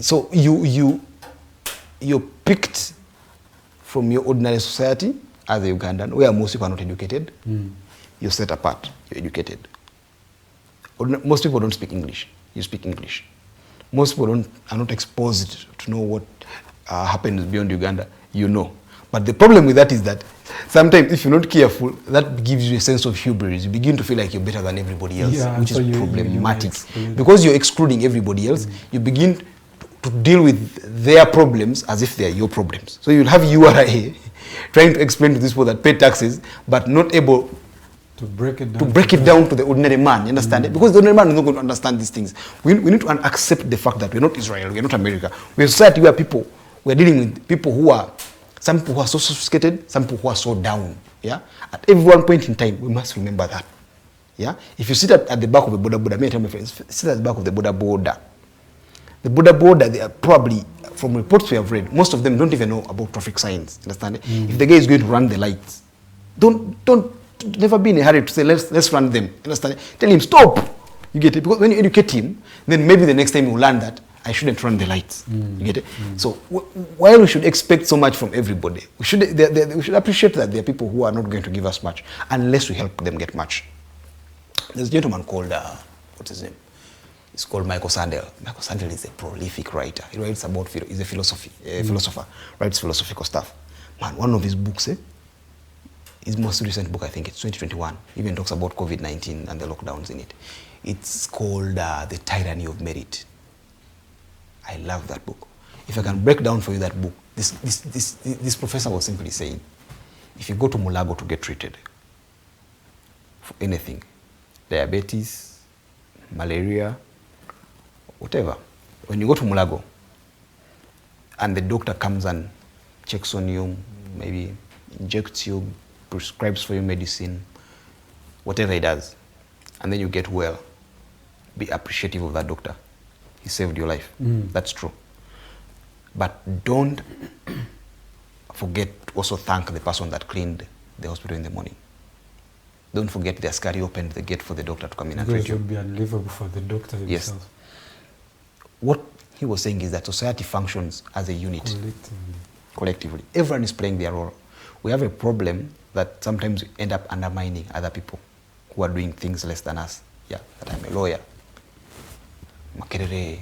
So you're picked from your ordinary society as a Ugandan, where most people are not educated. You're set apart. You're educated. Most people don't speak English. You speak English. Most people are not exposed to know what happens beyond Uganda. You know. But the problem with that is that sometimes, if you're not careful, that gives you a sense of hubris. You begin to feel like you're better than everybody else, which is problematic. Because you're excluding everybody else, you begin to deal with their problems as if they are your problems. So you'll have URA trying to explain to these people that pay taxes, but not able to break it down to the ordinary man. You understand it? Because the ordinary man is not going to understand these things. We need to accept the fact that we're not Israel, we're not America. We're a society where we're dealing with people who are, some people who are so sophisticated, some people who are so down. Yeah? At every one point in time, we must remember that. Yeah, if you sit at the back of a border, me tell my friends, sit at the back of the border. The border, they are probably, from reports we have read, most of them don't even know about traffic signs. Understand? If the guy is going to run the lights, don't never be in a hurry to say let's run them. Understand? Tell him stop. You get it? Because when you educate him, then maybe the next time he will learn that I shouldn't run the lights. You get it? So while we should expect so much from everybody, we should appreciate that there are people who are not going to give us much unless we help them get much. There's a gentleman called what's his name? It's called Michael Sandel. Michael Sandel is a prolific writer. He writes about he's a philosopher, writes philosophical stuff. Man, one of his books, his most recent book, I think it's 2021, even talks about COVID-19 and the lockdowns in it. It's called The Tyranny of Merit. I love that book. If I can break down for you that book, this professor was simply saying, if you go to Mulago to get treated for anything, diabetes, malaria, whatever, when you go to Mulago and the doctor comes and checks on you, maybe injects you, prescribes for you medicine, whatever he does, and then you get well, be appreciative of that doctor. He saved your life. That's true. But don't forget to also thank the person that cleaned the hospital in the morning. Don't forget the askari opened the gate for the doctor to come in and treat you. It would be unbelievable for the doctor himself. Yes. What he was saying is that society functions as a unit. Collectively. Everyone is playing their role. We have a problem that sometimes we end up undermining other people who are doing things less than us. Yeah, that I'm a lawyer. Makerere,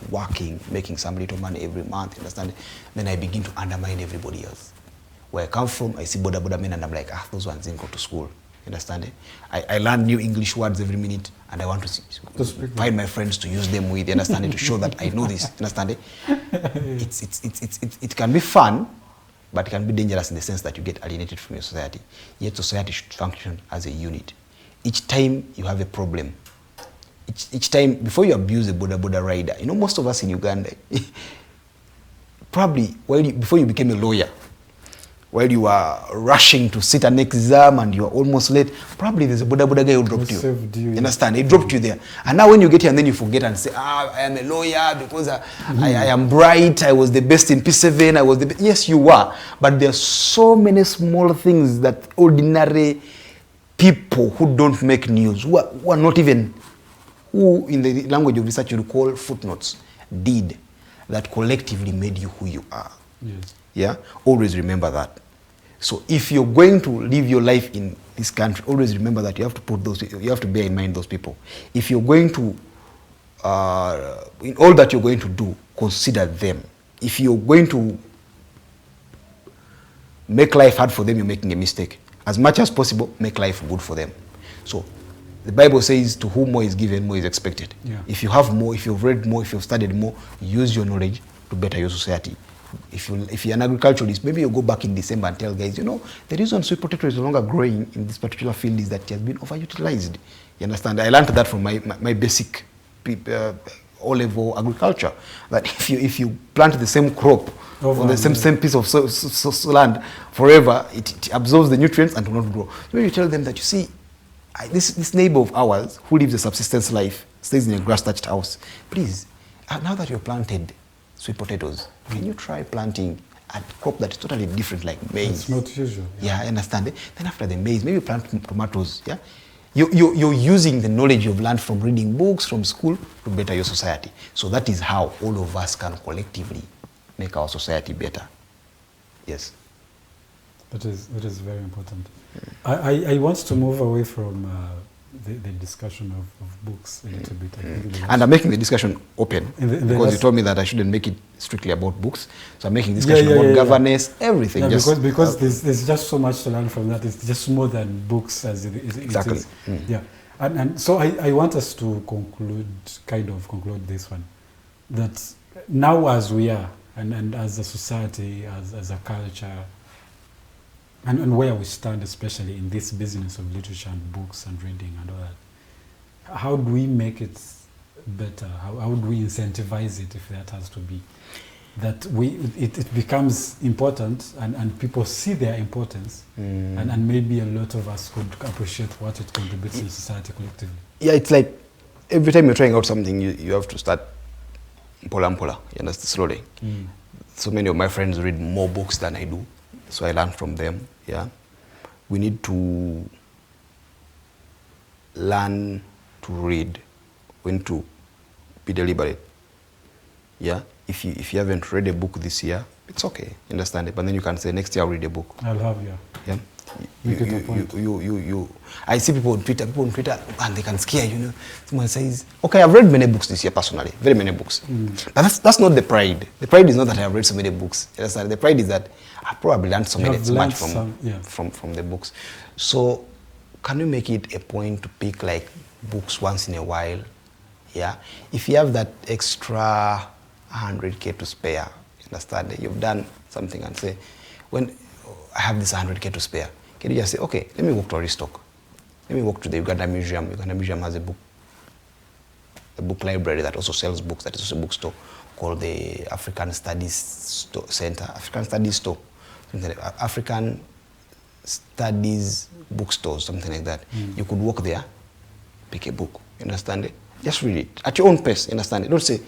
working, making some little money every month, understand? Then I begin to undermine everybody else. Where I come from, I see boda men and I'm like, those ones didn't go to school. Understand? I learn new English words every minute and I want to find my friends to use them with, understand? To show that I know this, understand? It can be fun, but it can be dangerous in the sense that you get alienated from your society. Yet society should function as a unit. Each time you have a problem, each time, before you abuse a boda rider, you know, most of us in Uganda, probably before you became a lawyer, while you are rushing to sit an exam and you are almost late, probably there's a boda guy who dropped you. You understand? He dropped you there. And now when you get here and then you forget and say, I am a lawyer because I am bright, I was the best in P7, I was the best. Yes, you were. But there are so many small things that ordinary people who don't make news, who are not even, who in the language of research you call footnotes, did, that collectively made you who you are. Yes. Yeah? Always remember that. So if you're going to live your life in this country, always remember that you have to bear in mind those people. If you're going to, in all that you're going to do, consider them. If you're going to make life hard for them, you're making a mistake. As much as possible, make life good for them. So the Bible says, to whom more is given, more is expected. Yeah. If you have more, if you've read more, if you've studied more, use your knowledge to better your society. If you're an agriculturalist, maybe you go back in December and tell guys, you know, the reason sweet potato is no longer growing in this particular field is that it has been overutilized. You understand? I learned that from my basic O-level agriculture. That if you plant the same crop on the same piece of land forever, it absorbs the nutrients and will not grow. So when you tell them that, you see, this neighbor of ours who lives a subsistence life, stays in a grass-thatched house, please, now that you've planted sweet potatoes, can you try planting a crop that is totally different, like maize? It's not usual. Yeah, I understand. Then after the maize, maybe plant tomatoes. Yeah, you're using the knowledge you've learned from reading books, from school, to better your society. So that is how all of us can collectively make our society better. Yes. That is very important. I want to move away from the discussion of books a little bit. And I'm making the discussion open because you told me that I shouldn't make it strictly about books. So I'm making discussion about governance, everything. Yeah, because there's just so much to learn from that. It's just more than books as it is. Exactly. Yeah. And so I want us to conclude this one. That now as we are, and as a society, as a culture, and where we stand, especially in this business of literature and books and reading and all that, how do we make it better? How would we incentivize it if that has to be? that it becomes important and people see their importance, and maybe a lot of us could appreciate what it contributes to society collectively. Yeah, it's like every time you're trying out something, you have to start mpola, you understand, slowly. So many of my friends read more books than I do, so I learn from them. Yeah, we need to learn to read, when to be deliberate. Yeah, if you haven't read a book this year, it's okay, understand it. But then you can say next year I'll read a book. I'll have you. Yeah. I see people on Twitter, and they can scare you. Someone says, "Okay, I've read many books this year personally, very many books." But that's not the pride. The pride is not that I have read so many books. The pride is that I've probably learned so much from the books. So, can you make it a point to pick like books once in a while? Yeah, if you have that extra 100K to spare, understand, you've done something and say, when I have this 100K to spare, can you just say, okay, let me walk to Aristoc. Let me walk to the Uganda Museum. Uganda Museum has a book library that also sells books, that is also a bookstore called the African Studies Center, African Studies Store, African Studies Bookstores, something like that. You could walk there, pick a book, understand it? Just read it at your own pace, understand it? Don't say,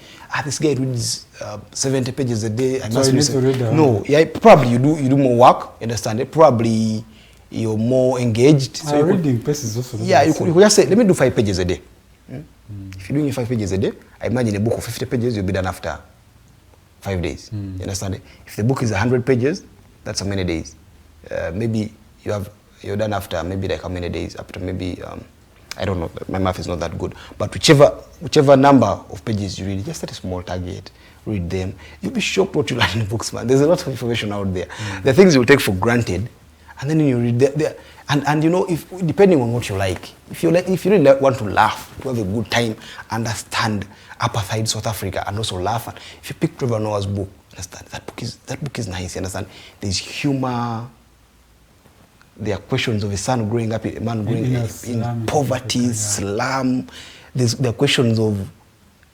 this guy reads 70 pages a day. I must read. No, yeah, probably you do more work, understand it? Probably you're more engaged. So reading pace is also. Yeah, you could just say, let me do 5 pages a day. If you're doing 5 pages a day, I imagine a book of 50 pages, you'll be done after 5 days. You understand it? If the book is 100 pages, that's how many days? Maybe you're done after maybe like how many days? After maybe I don't know, my math is not that good. But whichever number of pages you read, just set a small target, read them. You'll be shocked what you learn in books, man. There's a lot of information out there. There are things you will take for granted, and then you read there. And you know, if depending on what you like, if you really want to laugh, to have a good time, understand apartheid South Africa, and also laugh, and if you pick Trevor Noah's book, understand that book is nice. You understand? There's humor. There are questions of a man growing up in poverty, slum. There are questions of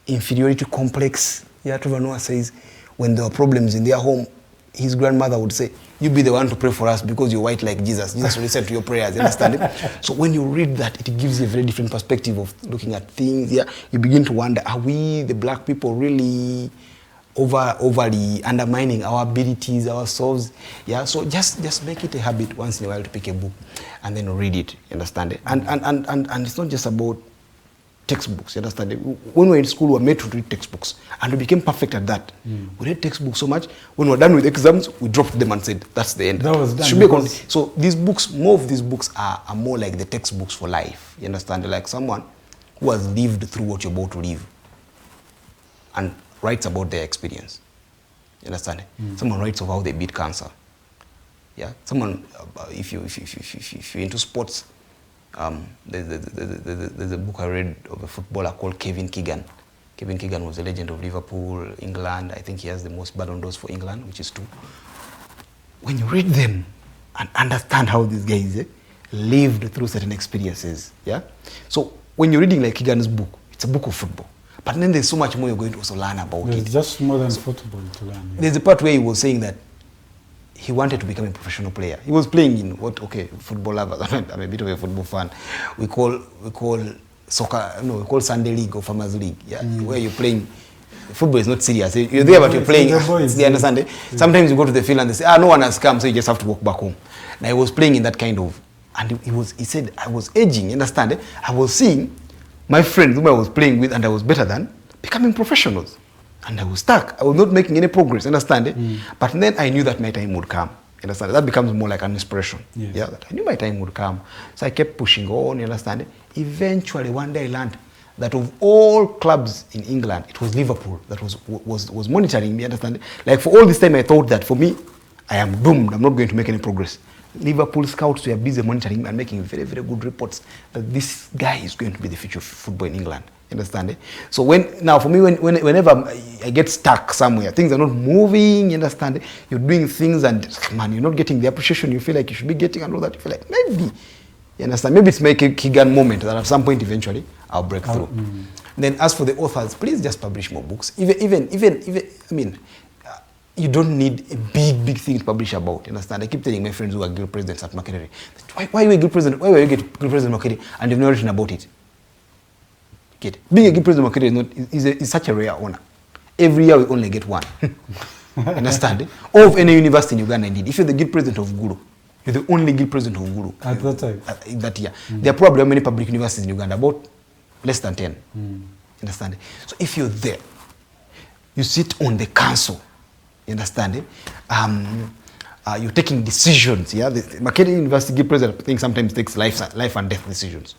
inferiority complex. Yeah, Trevor Noah says when there were problems in their home, his grandmother would say, "You be the one to pray for us because you're white like Jesus. Jesus will listen to your prayers." You understand it? So when you read that, it gives you a very different perspective of looking at things. Yeah, you begin to wonder, are we, the black people, really overly undermining our abilities, ourselves? Yeah, so just make it a habit once in a while to pick a book and then read it, you understand it? And it's not just about textbooks, you understand it? When we were in school, we were made to read textbooks, and we became perfect at that. We read textbooks so much, when we were done with exams, we dropped them and said, that's the end. That was done. So these books, more of these books are more like the textbooks for life, you understand? Like someone who has lived through what you're about to live and writes about their experience. You understand? Someone writes of how they beat cancer. Yeah. Someone, if you're into sports, there's a book I read of a footballer called Kevin Keegan. Kevin Keegan was a legend of Liverpool, England. I think he has the most Ballon d'Ors for England, which is 2. When you read them and understand how these guys lived through certain experiences, yeah. So when you're reading like Keegan's book, it's a book of football. But then there's so much more you're going to also learn about it. There's just more than football to learn. Yeah. There's a part where he was saying that he wanted to become a professional player. He was playing in football lovers. I'm a bit of a football fan. We call soccer, we call Sunday League or Farmers League, yeah, where you're playing. Football is not serious. You're there, but you're playing. You understand it? Sometimes you go to the field and they say, no one has come, so you just have to walk back home. And I was playing in that kind of, and he said, I was aging, you understand it? I was seeing my friends whom I was playing with and I was better than, becoming professionals. And I was stuck. I was not making any progress, understand it? But then I knew that my time would come. Understand it? That becomes more like an inspiration. Yes. Yeah, that I knew my time would come. So I kept pushing on, you understand it? Eventually, one day I learned that of all clubs in England, it was Liverpool that was monitoring me, understand it? Like for all this time, I thought that for me, I am doomed. I'm not going to make any progress. Liverpool scouts were busy monitoring me and making very, very good reports that this guy is going to be the future of football in England. Understand it? So for me, whenever I get stuck somewhere, things are not moving, you understand it? You're doing things and, man, you're not getting the appreciation you feel like you should be getting and all that. You feel like, maybe, you understand? Maybe it's my Keegan moment that at some point eventually I'll break through. Then as for the authors, please just publish more books. Even I mean, you don't need a big thing to publish about. Understand? I keep telling my friends who are guild presidents at Makerere, why are you a guild president? Why were you guild president Makerere and you've never written about it? Get being a guild president Makerere is such a rare honor. Every year we only get one. Understand? Or of any university in Uganda indeed. If you're the guild president of Gulu, you're the only guild president of Gulu. At that time? In that year. There are probably how many public universities in Uganda? About less than 10. Understand? So if you're there, you sit on the council. You understand it? You're taking decisions. Yeah, the Makerere University guild president, I think, sometimes takes life and death decisions.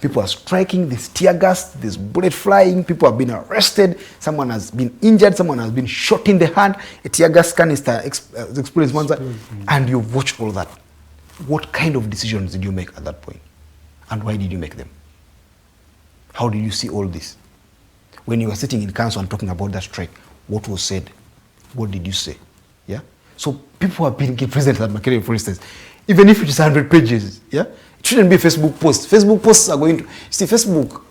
People are striking. There's tear gas. There's bullet flying. People have been arrested. Someone has been injured. Someone has been shot in the hand. A tear gas canister exploded one side, and you've watched all that. What kind of decisions did you make at that point, and why did you make them? How did you see all this? When you were sitting in council and talking about that strike, what was said? What did you say? Yeah. So people have been president at Makerere, for instance, even if it is 100 pages, yeah, it shouldn't be a Facebook post. Facebook posts are going to see Facebook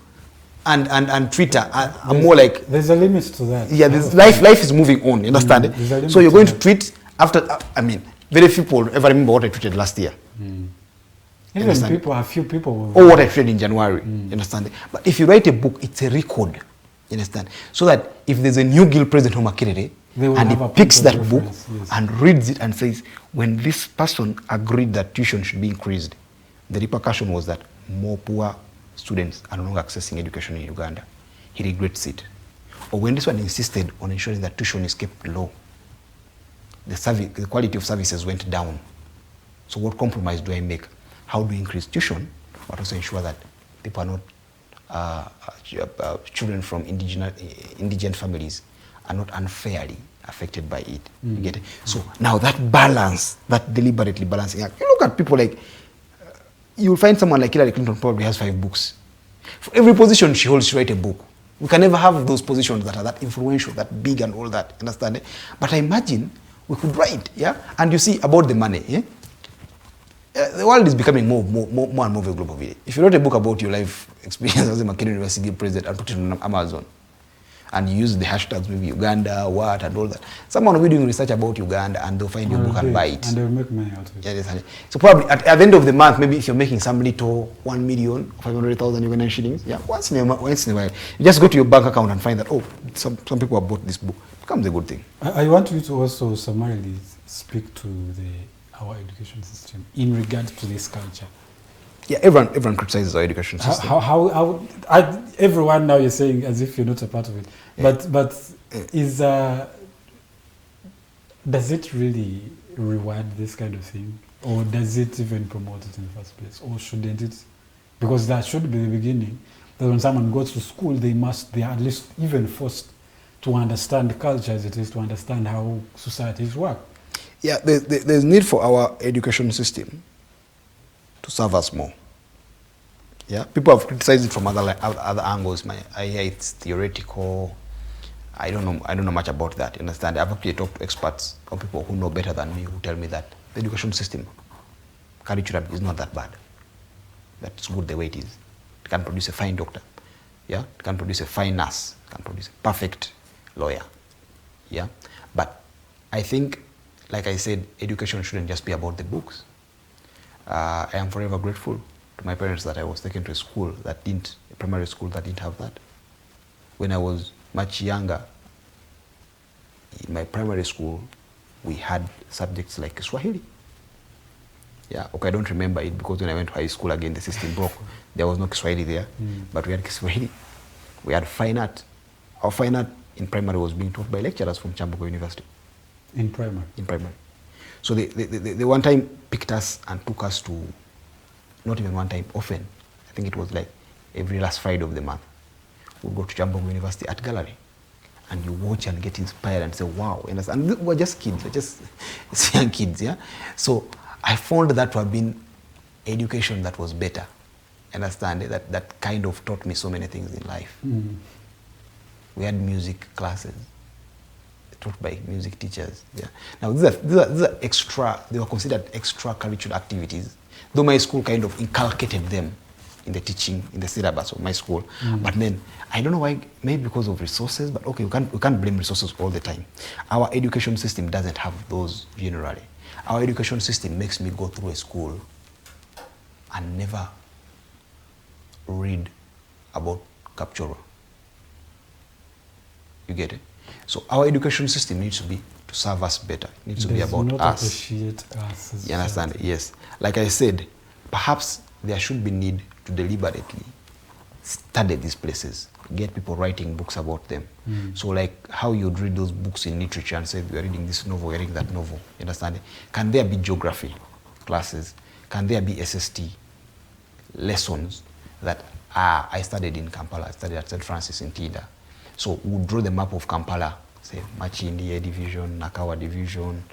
and Twitter are more like there's a limit to that. Yeah, life is moving on. You understand it? So you're going to tweet after. I mean, very few people ever remember what I tweeted last year. Even people, a few people. Or what I tweeted in January. You understand it? But if you write a book, it's a record. You understand? So that if there's a new guild president of Makerere, and he picks that book and reads it and says, when this person agreed that tuition should be increased, the repercussion was that more poor students are no longer accessing education in Uganda. He regrets it. Or when this one insisted on ensuring that tuition is kept low, the quality of services went down. So what compromise do I make? How do I increase tuition, but also ensure that people are not, children from indigent families are not unfairly affected by it. You get it? So now that balance, that deliberately balancing act, you look at people like, you'll find someone like Hillary Clinton probably has 5 books. For every position she holds, she writes a book. We can never have those positions that are that influential, that big and all that, understand it? But I imagine we could write, yeah? And you see about the money, yeah? The world is becoming more and more of a global village. If you wrote a book about your life experience as a Makerere University president and put it on Amazon, and you use the hashtags, maybe Uganda, what, and all that, someone will be doing research about Uganda and they'll find your book and buy it. And they'll make money out of it. Yeah, so probably at the end of the month, maybe if you're making some little 1,500,000 Ugandan shillings, yeah, once in a while, you just go to your bank account and find that, oh, some people have bought this book. It becomes a good thing. I want you to also summarily speak to our education system in regard to this culture. Yeah, everyone criticizes our education system. Everyone now you're saying as if you're not a part of it. But is does it really reward this kind of thing, or does it even promote it in the first place, or shouldn't it? Because that should be the beginning. That when someone goes to school, they are at least even forced to understand culture as it is, to understand how societies work. Yeah, there's need for our education system to serve us more. Yeah, people have criticized it from other angles. I hear it's theoretical. I don't know much about that. You understand? I've actually talked to experts or people who know better than me who tell me that the education system curriculum is not that bad. That's good the way it is. It can produce a fine doctor. Yeah, it can produce a fine nurse. It can produce a perfect lawyer. Yeah, but I think, like I said, education shouldn't just be about the books. I am forever grateful to my parents that I was taken to a primary school that didn't have that. When I was much younger, in my primary school, we had subjects like Swahili. Yeah, okay, I don't remember it because when I went to high school again, the system broke. There was no Swahili there, but we had Swahili. We had fine art. Our fine art in primary was being taught by lecturers from Chambuko University. In primary? In primary. So they one time picked us and took us to, not even one time, often, I think it was like every last Friday of the month, we'd go to Chambuko University Art Gallery, and you watch and get inspired and say, wow. And we're just kids, we're just young kids, yeah? So I found that to have been education that was better. Understand that kind of taught me so many things in life. We had music classes taught by music teachers. Yeah. Now these are extra. They were considered extracurricular activities, though my school kind of inculcated them in the teaching, in the syllabus of my school. But then, I don't know why, maybe because of resources, but okay, we can't blame resources all the time. Our education system doesn't have those generally. Our education system makes me go through a school and never read about Kapchorwa. You get it? So our education system needs to serve us better. It needs to be about us. Appreciate us. You understand? Yes. Like I said, perhaps there should be need to deliberately study these places, get people writing books about them. So like how you'd read those books in literature and say, we are reading this novel, we are reading that novel. You understand? Can there be geography classes? Can there be SST lessons that I studied in Kampala, I studied at St. Francis in Tida. So we'll draw the map of Kampala, say Machindi Division, Nakawa Division,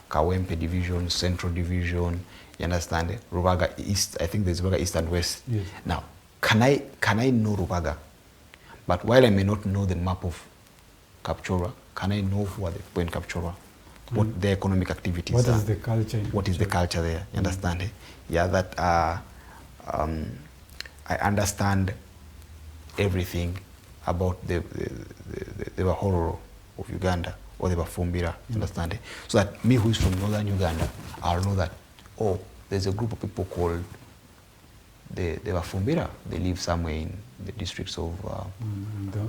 Kawempe Division, Central Division, you understand? Rubaga East, I think there's Rubaga East and West. Yes. Now, can I know Rubaga? But while I may not know the map of Kapchorwa, can I know who are the people in Kapchorwa? What their economic activities What are? is the culture? What is the culture there? You understand? Yeah, that I understand everything about the horror of Uganda or the Bafumbira, understand? So that me who is from northern Uganda, I'll know that, oh, there's a group of people called the Bafumbira. They live somewhere in the districts of the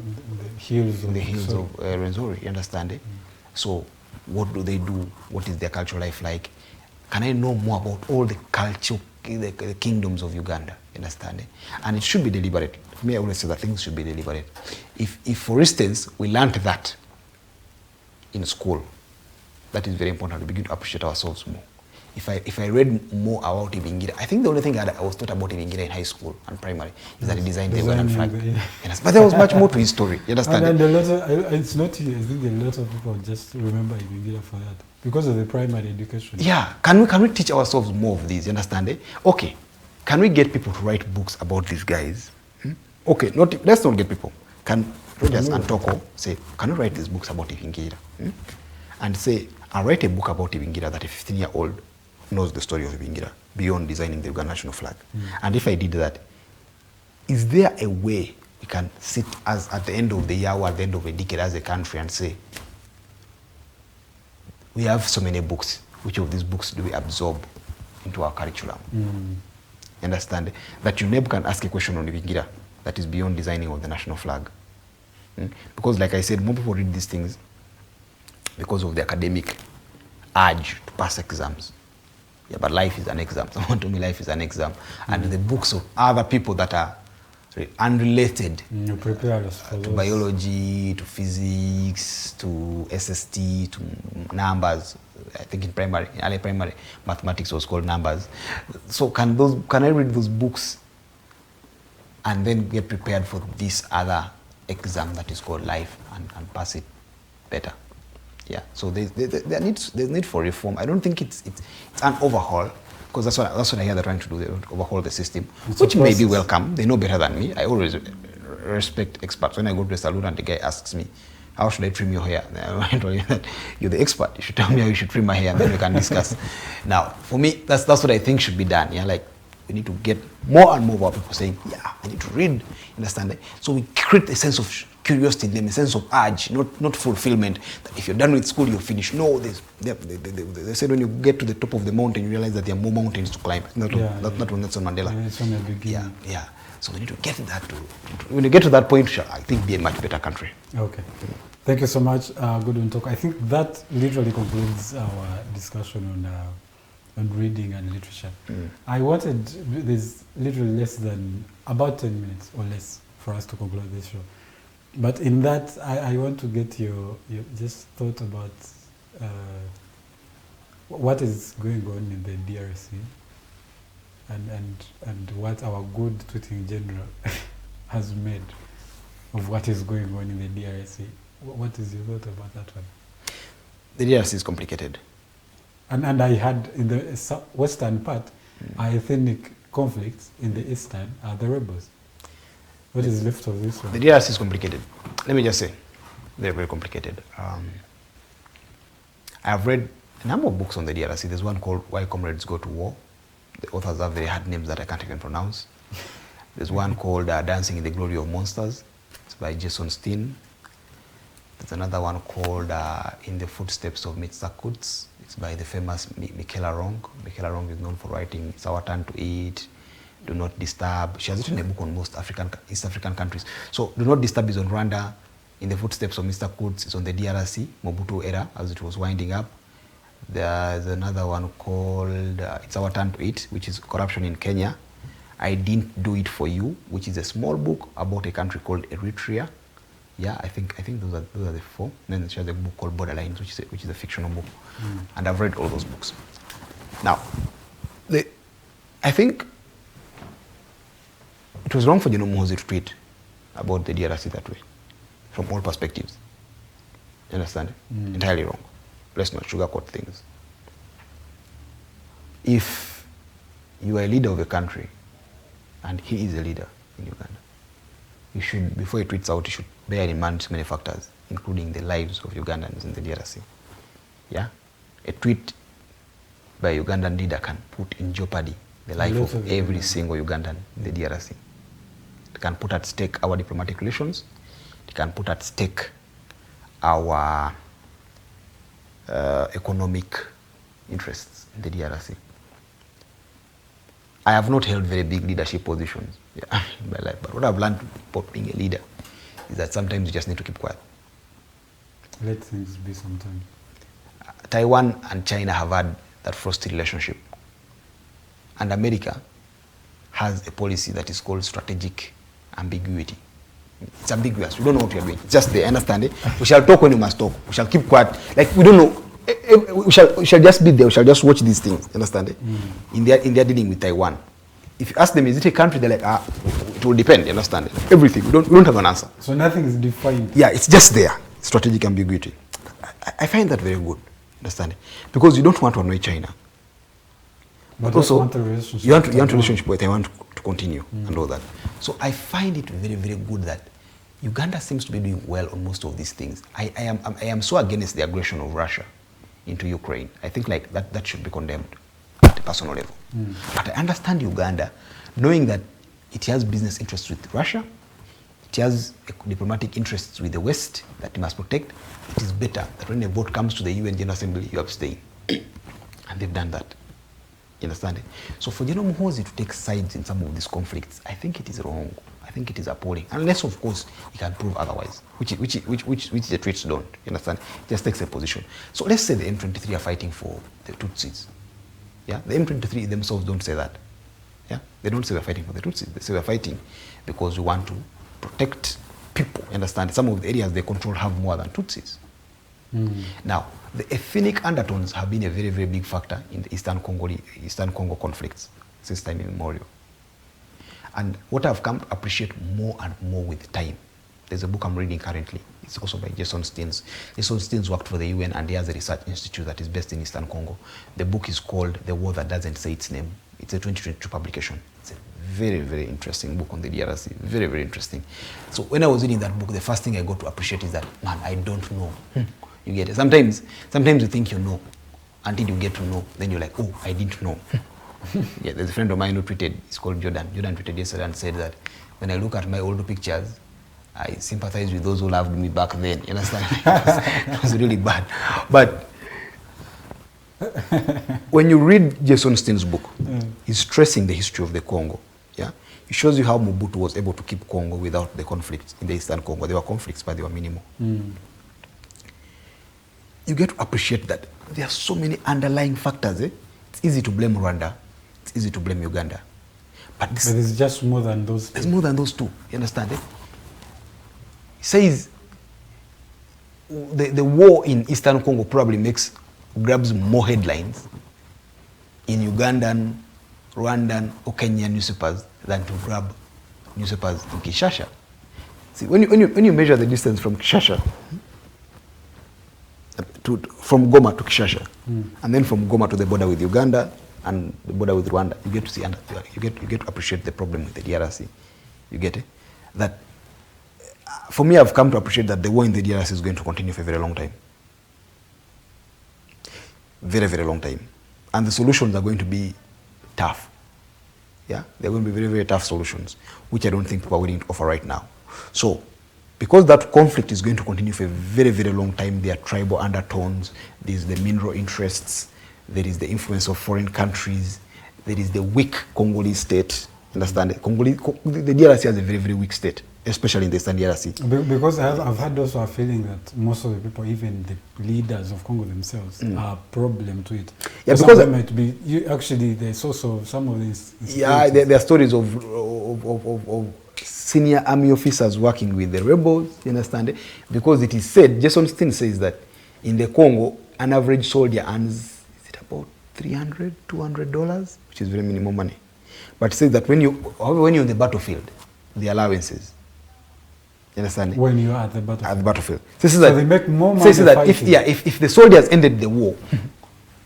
hills of Rwenzori, you understand? So what do they do? What is their cultural life like? Can I know more about all the culture, the kingdoms of Uganda? Understand? And it should be deliberate. For me, I always say that things should be deliberate. If for instance, we learned that in school, that is very important to begin to appreciate ourselves more. If I read more about Ibingira, I think the only thing I was taught about Ibingira in high school and primary is that he designed the Ugandan flag. Yes. But there was much more to his story. You understand? And it's not here. I think a lot of people just remember Ibingira for that because of the primary education. Yeah. Can we teach ourselves more of these? You understand? Okay. Can we get people to write books about these guys? Okay. Let's not get people. Can Rogers and Toko say, can you write these books about Ibingira? And say, I'll write a book about Ibingira that a 15-year-old knows the story of Ibingira beyond designing the Ugandan national flag. And if I did that, is there a way we can sit as at the end of the year or at the end of a decade as a country and say, we have so many books, which of these books do we absorb into our curriculum? You understand? That you never can ask a question on Ibingira that is beyond designing of the national flag. Because like I said, more people read these things because of the academic urge to pass exams. Yeah, but life is an exam. Someone told me life is an exam. And the books of other people that are unrelated you prepare us for to biology, to physics, to SST, to numbers. I think in early primary, mathematics was called numbers. So can I read those books and then get prepared for this other exam that is called life and pass it better? Yeah, so there's need for reform. I don't think it's an overhaul, because that's what I hear they're trying to do. They overhaul the system, which may be welcome. They know better than me. I always respect experts. When I go to a salon and the guy asks me, how should I trim your hair? I told you that you're the expert. You should tell me how you should trim my hair, and then we can discuss. Now, for me, that's what I think should be done. Yeah, like we need to get more and more of our people saying, yeah, I need to read, understand? So we create a sense of curiosity in them, a sense of urge, not fulfillment. That if you're done with school, you're finished. No, they said when you get to the top of the mountain, you realize that there are more mountains to climb. Not when Nelson Mandela. Yeah, it's on the beginning. Yeah. So we need to get to that. When you get to that point, I think be a much better country. Okay. Thank you so much, Godwin Toko. I think that literally concludes our discussion on reading and literature. There's literally less than about 10 minutes or less for us to conclude this show. But in that, I want to get your just thought about what is going on in the DRC and what our good tweeting in general has made of what is going on in the DRC. What is your thought about that one? The DRC is complicated. And I had in the western part, ethnic conflicts, in the eastern are the rebels. What is left of this one? The DRC is complicated. Let me just say, they're very complicated. I have read a number of books on the DRC. There's one called Why Comrades Go to War. The authors have very hard names that I can't even pronounce. There's one called Dancing in the Glory of Monsters. It's by Jason Steen. There's another one called In the Footsteps of Mr. Coates. It's by the famous Michaela Wrong. Michaela Wrong is known for writing It's Our Turn to Eat, Do Not Disturb. She has written a book on most East African countries. So Do Not Disturb is on Rwanda. In the Footsteps of Mr. Coates is on the DRC, Mobutu era, as it was winding up. There's another one called It's Our Turn to Eat, which is corruption in Kenya. I Didn't Do It For You, which is a small book about a country called Eritrea. Yeah, I think those are the four. Then there's a book called Borderlines, which is a fictional book, and I've read all those books. Now, I think it was wrong for General Muhoozi to tweet about the DRC that way, from all perspectives. You understand? Entirely wrong. Let's not sugarcoat things. If you are a leader of a country, and he is a leader in Uganda, you should, before he tweets out, you should bear in mind many factors, including the lives of Ugandans in the DRC. Yeah? A tweet by a Ugandan leader can put in jeopardy the life of every single Ugandan in the DRC. It can put at stake our diplomatic relations. It can put at stake our economic interests in the DRC. I have not held very big leadership positions in my life, but what I've learned about being a leader is that sometimes you just need to keep quiet. Let things be sometimes. Taiwan and China have had that frosty relationship. And America has a policy that is called strategic ambiguity. It's ambiguous. We don't know what we are doing. It's just there, understand it? We shall talk when we must talk. We shall keep quiet. Like, we don't know. We shall just be there. We shall just watch these things. Understand it? In their dealing with Taiwan. If you ask them, is it a country? They're like, it will depend. You understand it? Everything. We don't have an answer. So nothing is defined. Yeah, it's just there. Strategic ambiguity. I find that very good. Understand it? Because you don't want to annoy China. But also, you want a relationship with Taiwan to continue and all that. So I find it very, very good that Uganda seems to be doing well on most of these things. I am so against the aggression of Russia into Ukraine. I think like that should be condemned at a personal level. But I understand Uganda, knowing that it has business interests with Russia, it has diplomatic interests with the West that it must protect. It is better that when a vote comes to the UN General Assembly, you abstain. And they've done that. You understand it? So for General Muhoozi to take sides in some of these conflicts, I think it is wrong. I think it is appalling. Unless, of course, he can prove otherwise, which the tweets don't. You understand? It just takes a position. So let's say the M23 are fighting for the Tutsis. Yeah? The M23 themselves don't say that. Yeah? They don't say we're fighting for the Tutsis. They say we're fighting because we want to protect people. You understand? Some of the areas they control have more than Tutsis. Now, the ethnic undertones have been a very, very big factor in the Eastern Congo conflicts since time immemorial. And what I've come to appreciate more and more with time, there's a book I'm reading currently. It's also by Jason Steens. Jason Steens worked for the UN and he has a research institute that is based in Eastern Congo. The book is called The War That Doesn't Say Its Name. It's a 2022 publication. It's a very, very interesting book on the DRC. Very, very interesting. So when I was reading that book, the first thing I got to appreciate is that, man, I don't know. You get it? Sometimes you think you know until you get to know. Then you're like, oh, I didn't know. Yeah, there's a friend of mine who tweeted, it's called Jordan. Jordan tweeted yesterday and said that when I look at my old pictures, I sympathize with those who loved me back then. You understand? It was really bad. But when you read Jason Steen's book, he's tracing the history of the Congo. Yeah, it shows you how Mobutu was able to keep Congo without the conflicts in the Eastern Congo. There were conflicts, but they were minimal. You get to appreciate that there are so many underlying factors. It's easy to blame Rwanda. It's easy to blame Uganda. But it's just more than those two. There's more than those two. You understand? He says the war in Eastern Congo probably grabs more headlines in Ugandan, Rwandan, or Kenyan newspapers than to grab newspapers in Kinshasa. See, when you measure the distance from Kinshasa, from Goma to Kinshasa, and then from Goma to the border with Uganda and the border with Rwanda, you get to see, you get to appreciate the problem with the DRC. You get it? That for me, I've come to appreciate that the war in the DRC is going to continue for a very long time. Very, very long time. And the solutions are going to be tough. Yeah, they're going to be very, very tough solutions, which I don't think people are willing to offer right now. So, because that conflict is going to continue for a very, very long time, there are tribal undertones, there's the mineral interests, there is the influence of foreign countries, there is the weak Congolese state. Understand? The DRC has a very, very weak state, especially in the Eastern DRC. Because I've had also a feeling that most of the people, even the leaders of Congo themselves, are a problem to it. Yeah, because they might be actually the source of some of these. Yeah, there are stories of senior army officers working with the rebels. You understand? Because it is said, Jason Steen says that in the Congo, an average soldier earns, is it about $300, $200, which is very minimum money. But says that when you're on the battlefield, the allowances. You understand? When you are at the battlefield. At the battlefield. So they make more money. That if the soldiers ended the war,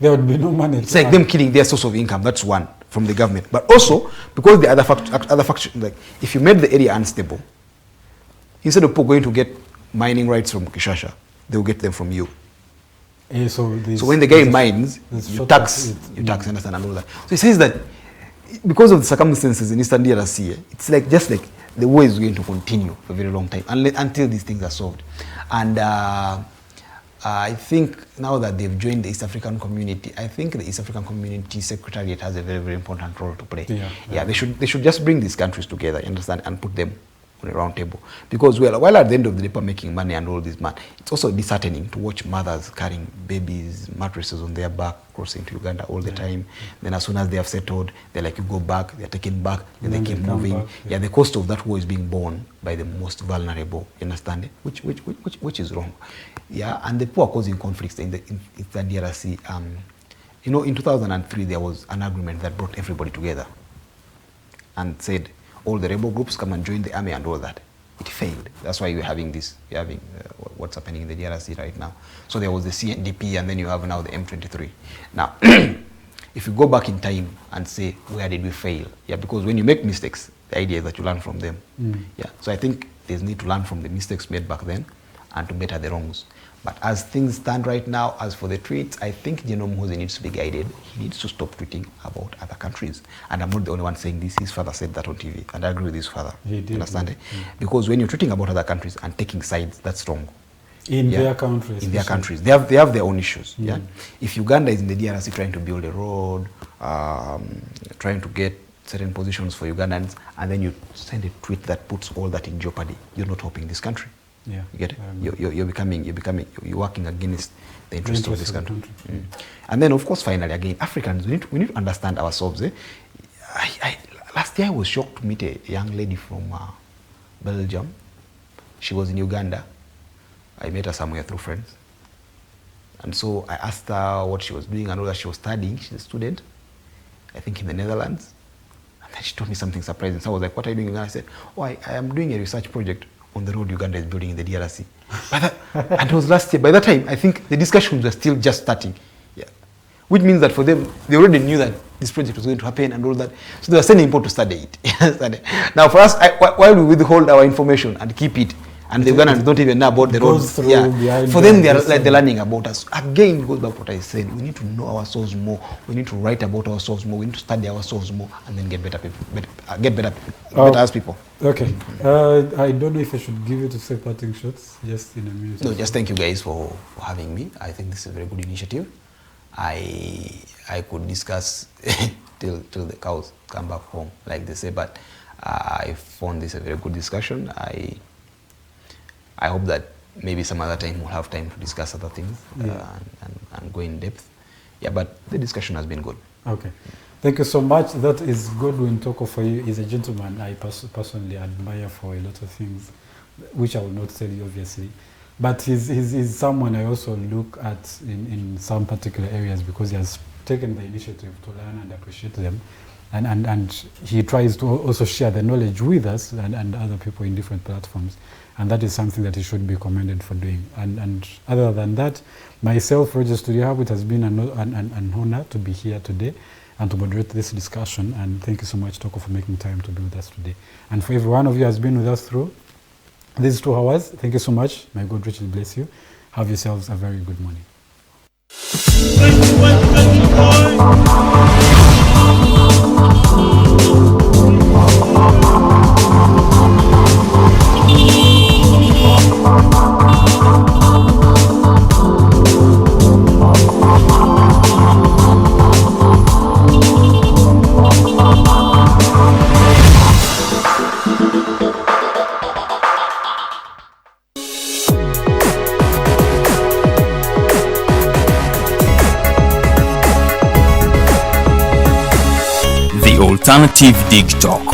there would be no money. It's like them killing their source of income. That's one from the government. But also because the other factions, like if you made the area unstable, instead of people going to get mining rights from Kinshasa, they will get them from you. So when the guy mines, you tax, understand, and all that. So he says that because of the circumstances in Eastern DRC, it's like just like the war is going to continue for a very long time until these things are solved. And I think now that they've joined the East African community, I think the East African Community Secretariat has a very, very important role to play. They should just bring these countries together, you understand, and put them on a round table. Because while at the end of the day, people making money and all this, man, it's also disheartening to watch mothers carrying babies, mattresses on their back, crossing to Uganda all the time. Then as soon as they have settled, they're like, you go back, they're taken back, and they keep moving. Back, the cost of that war is being borne by the most vulnerable, you understand? Which is wrong. Yeah, and the poor causing conflicts in the DRC. You know, in 2003, there was an agreement that brought everybody together and said, all the rebel groups come and join the army and all that. It failed. That's why you're having what's happening in the DRC right now. So there was the CNDP, and then you have now the M23. Now, if you go back in time and say, where did we fail? Yeah, because when you make mistakes, the idea is that you learn from them. Yeah, so I think there's need to learn from the mistakes made back then and to better the wrongs. But as things stand right now, as for the tweets, I think General Muhoozi needs to be guided. He needs to stop tweeting about other countries. And I'm not the only one saying this. His father said that on TV. And I agree with his father. He did. Understand it? Because when you're tweeting about other countries and taking sides, that's wrong. In their countries. In their countries. They have their own issues. Yeah. If Uganda is in the DRC trying to build a road, trying to get certain positions for Ugandans, and then you send a tweet that puts all that in jeopardy, you're not helping this country. Yeah, you get it. You're working against the interests of this country. And then, of course, finally, again, Africans, we need to understand ourselves. Last year, I was shocked to meet a young lady from Belgium. She was in Uganda. I met her somewhere through friends. And so I asked her what she was doing and all that. She was studying. She's a student, I think, in the Netherlands. And then she told me something surprising. So I was like, what are you doing? And I said, oh, I am doing a research project on the road Uganda is building in the DRC. And it was last year. By that time, I think the discussions were still just starting. Yeah. Which means that for them, they already knew that this project was going to happen and all that. So they were sending people to study it. Now for us, while we withhold our information and keep it, and the Ugandans don't even know about the roads. Yeah. For them, they're learning about us. Again, it goes back to what I said. We need to know ourselves more. We need to write about ourselves more. We need to study ourselves more, and then get better as people. Okay. I don't know if I should give you to say parting shots just in a minute. No, just thank you guys for having me. I think this is a very good initiative. I could discuss till the cows come back home, like they say, but I found this a very good discussion. I hope that maybe some other time we'll have time to discuss other things and go in depth. Yeah, but the discussion has been good. Okay. Thank you so much. That is Godwin Toko for you. He's a gentleman I personally admire for a lot of things, which I will not tell you obviously. But he's someone I also look at in some particular areas because he has taken the initiative to learn and appreciate them. And he tries to also share the knowledge with us and other people in different platforms. And that is something that he should be commended for doing. And other than that, myself, Roger Studio, it has been an honor to be here today and to moderate this discussion. And thank you so much, Toko, for making time to be with us today. And for every one of you who has been with us through these 2 hours, thank you so much. May God richly bless you. Have yourselves a very good morning. Alternative Digitalk.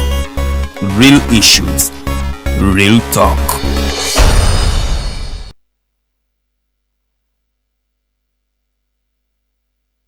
Real issues, real talk.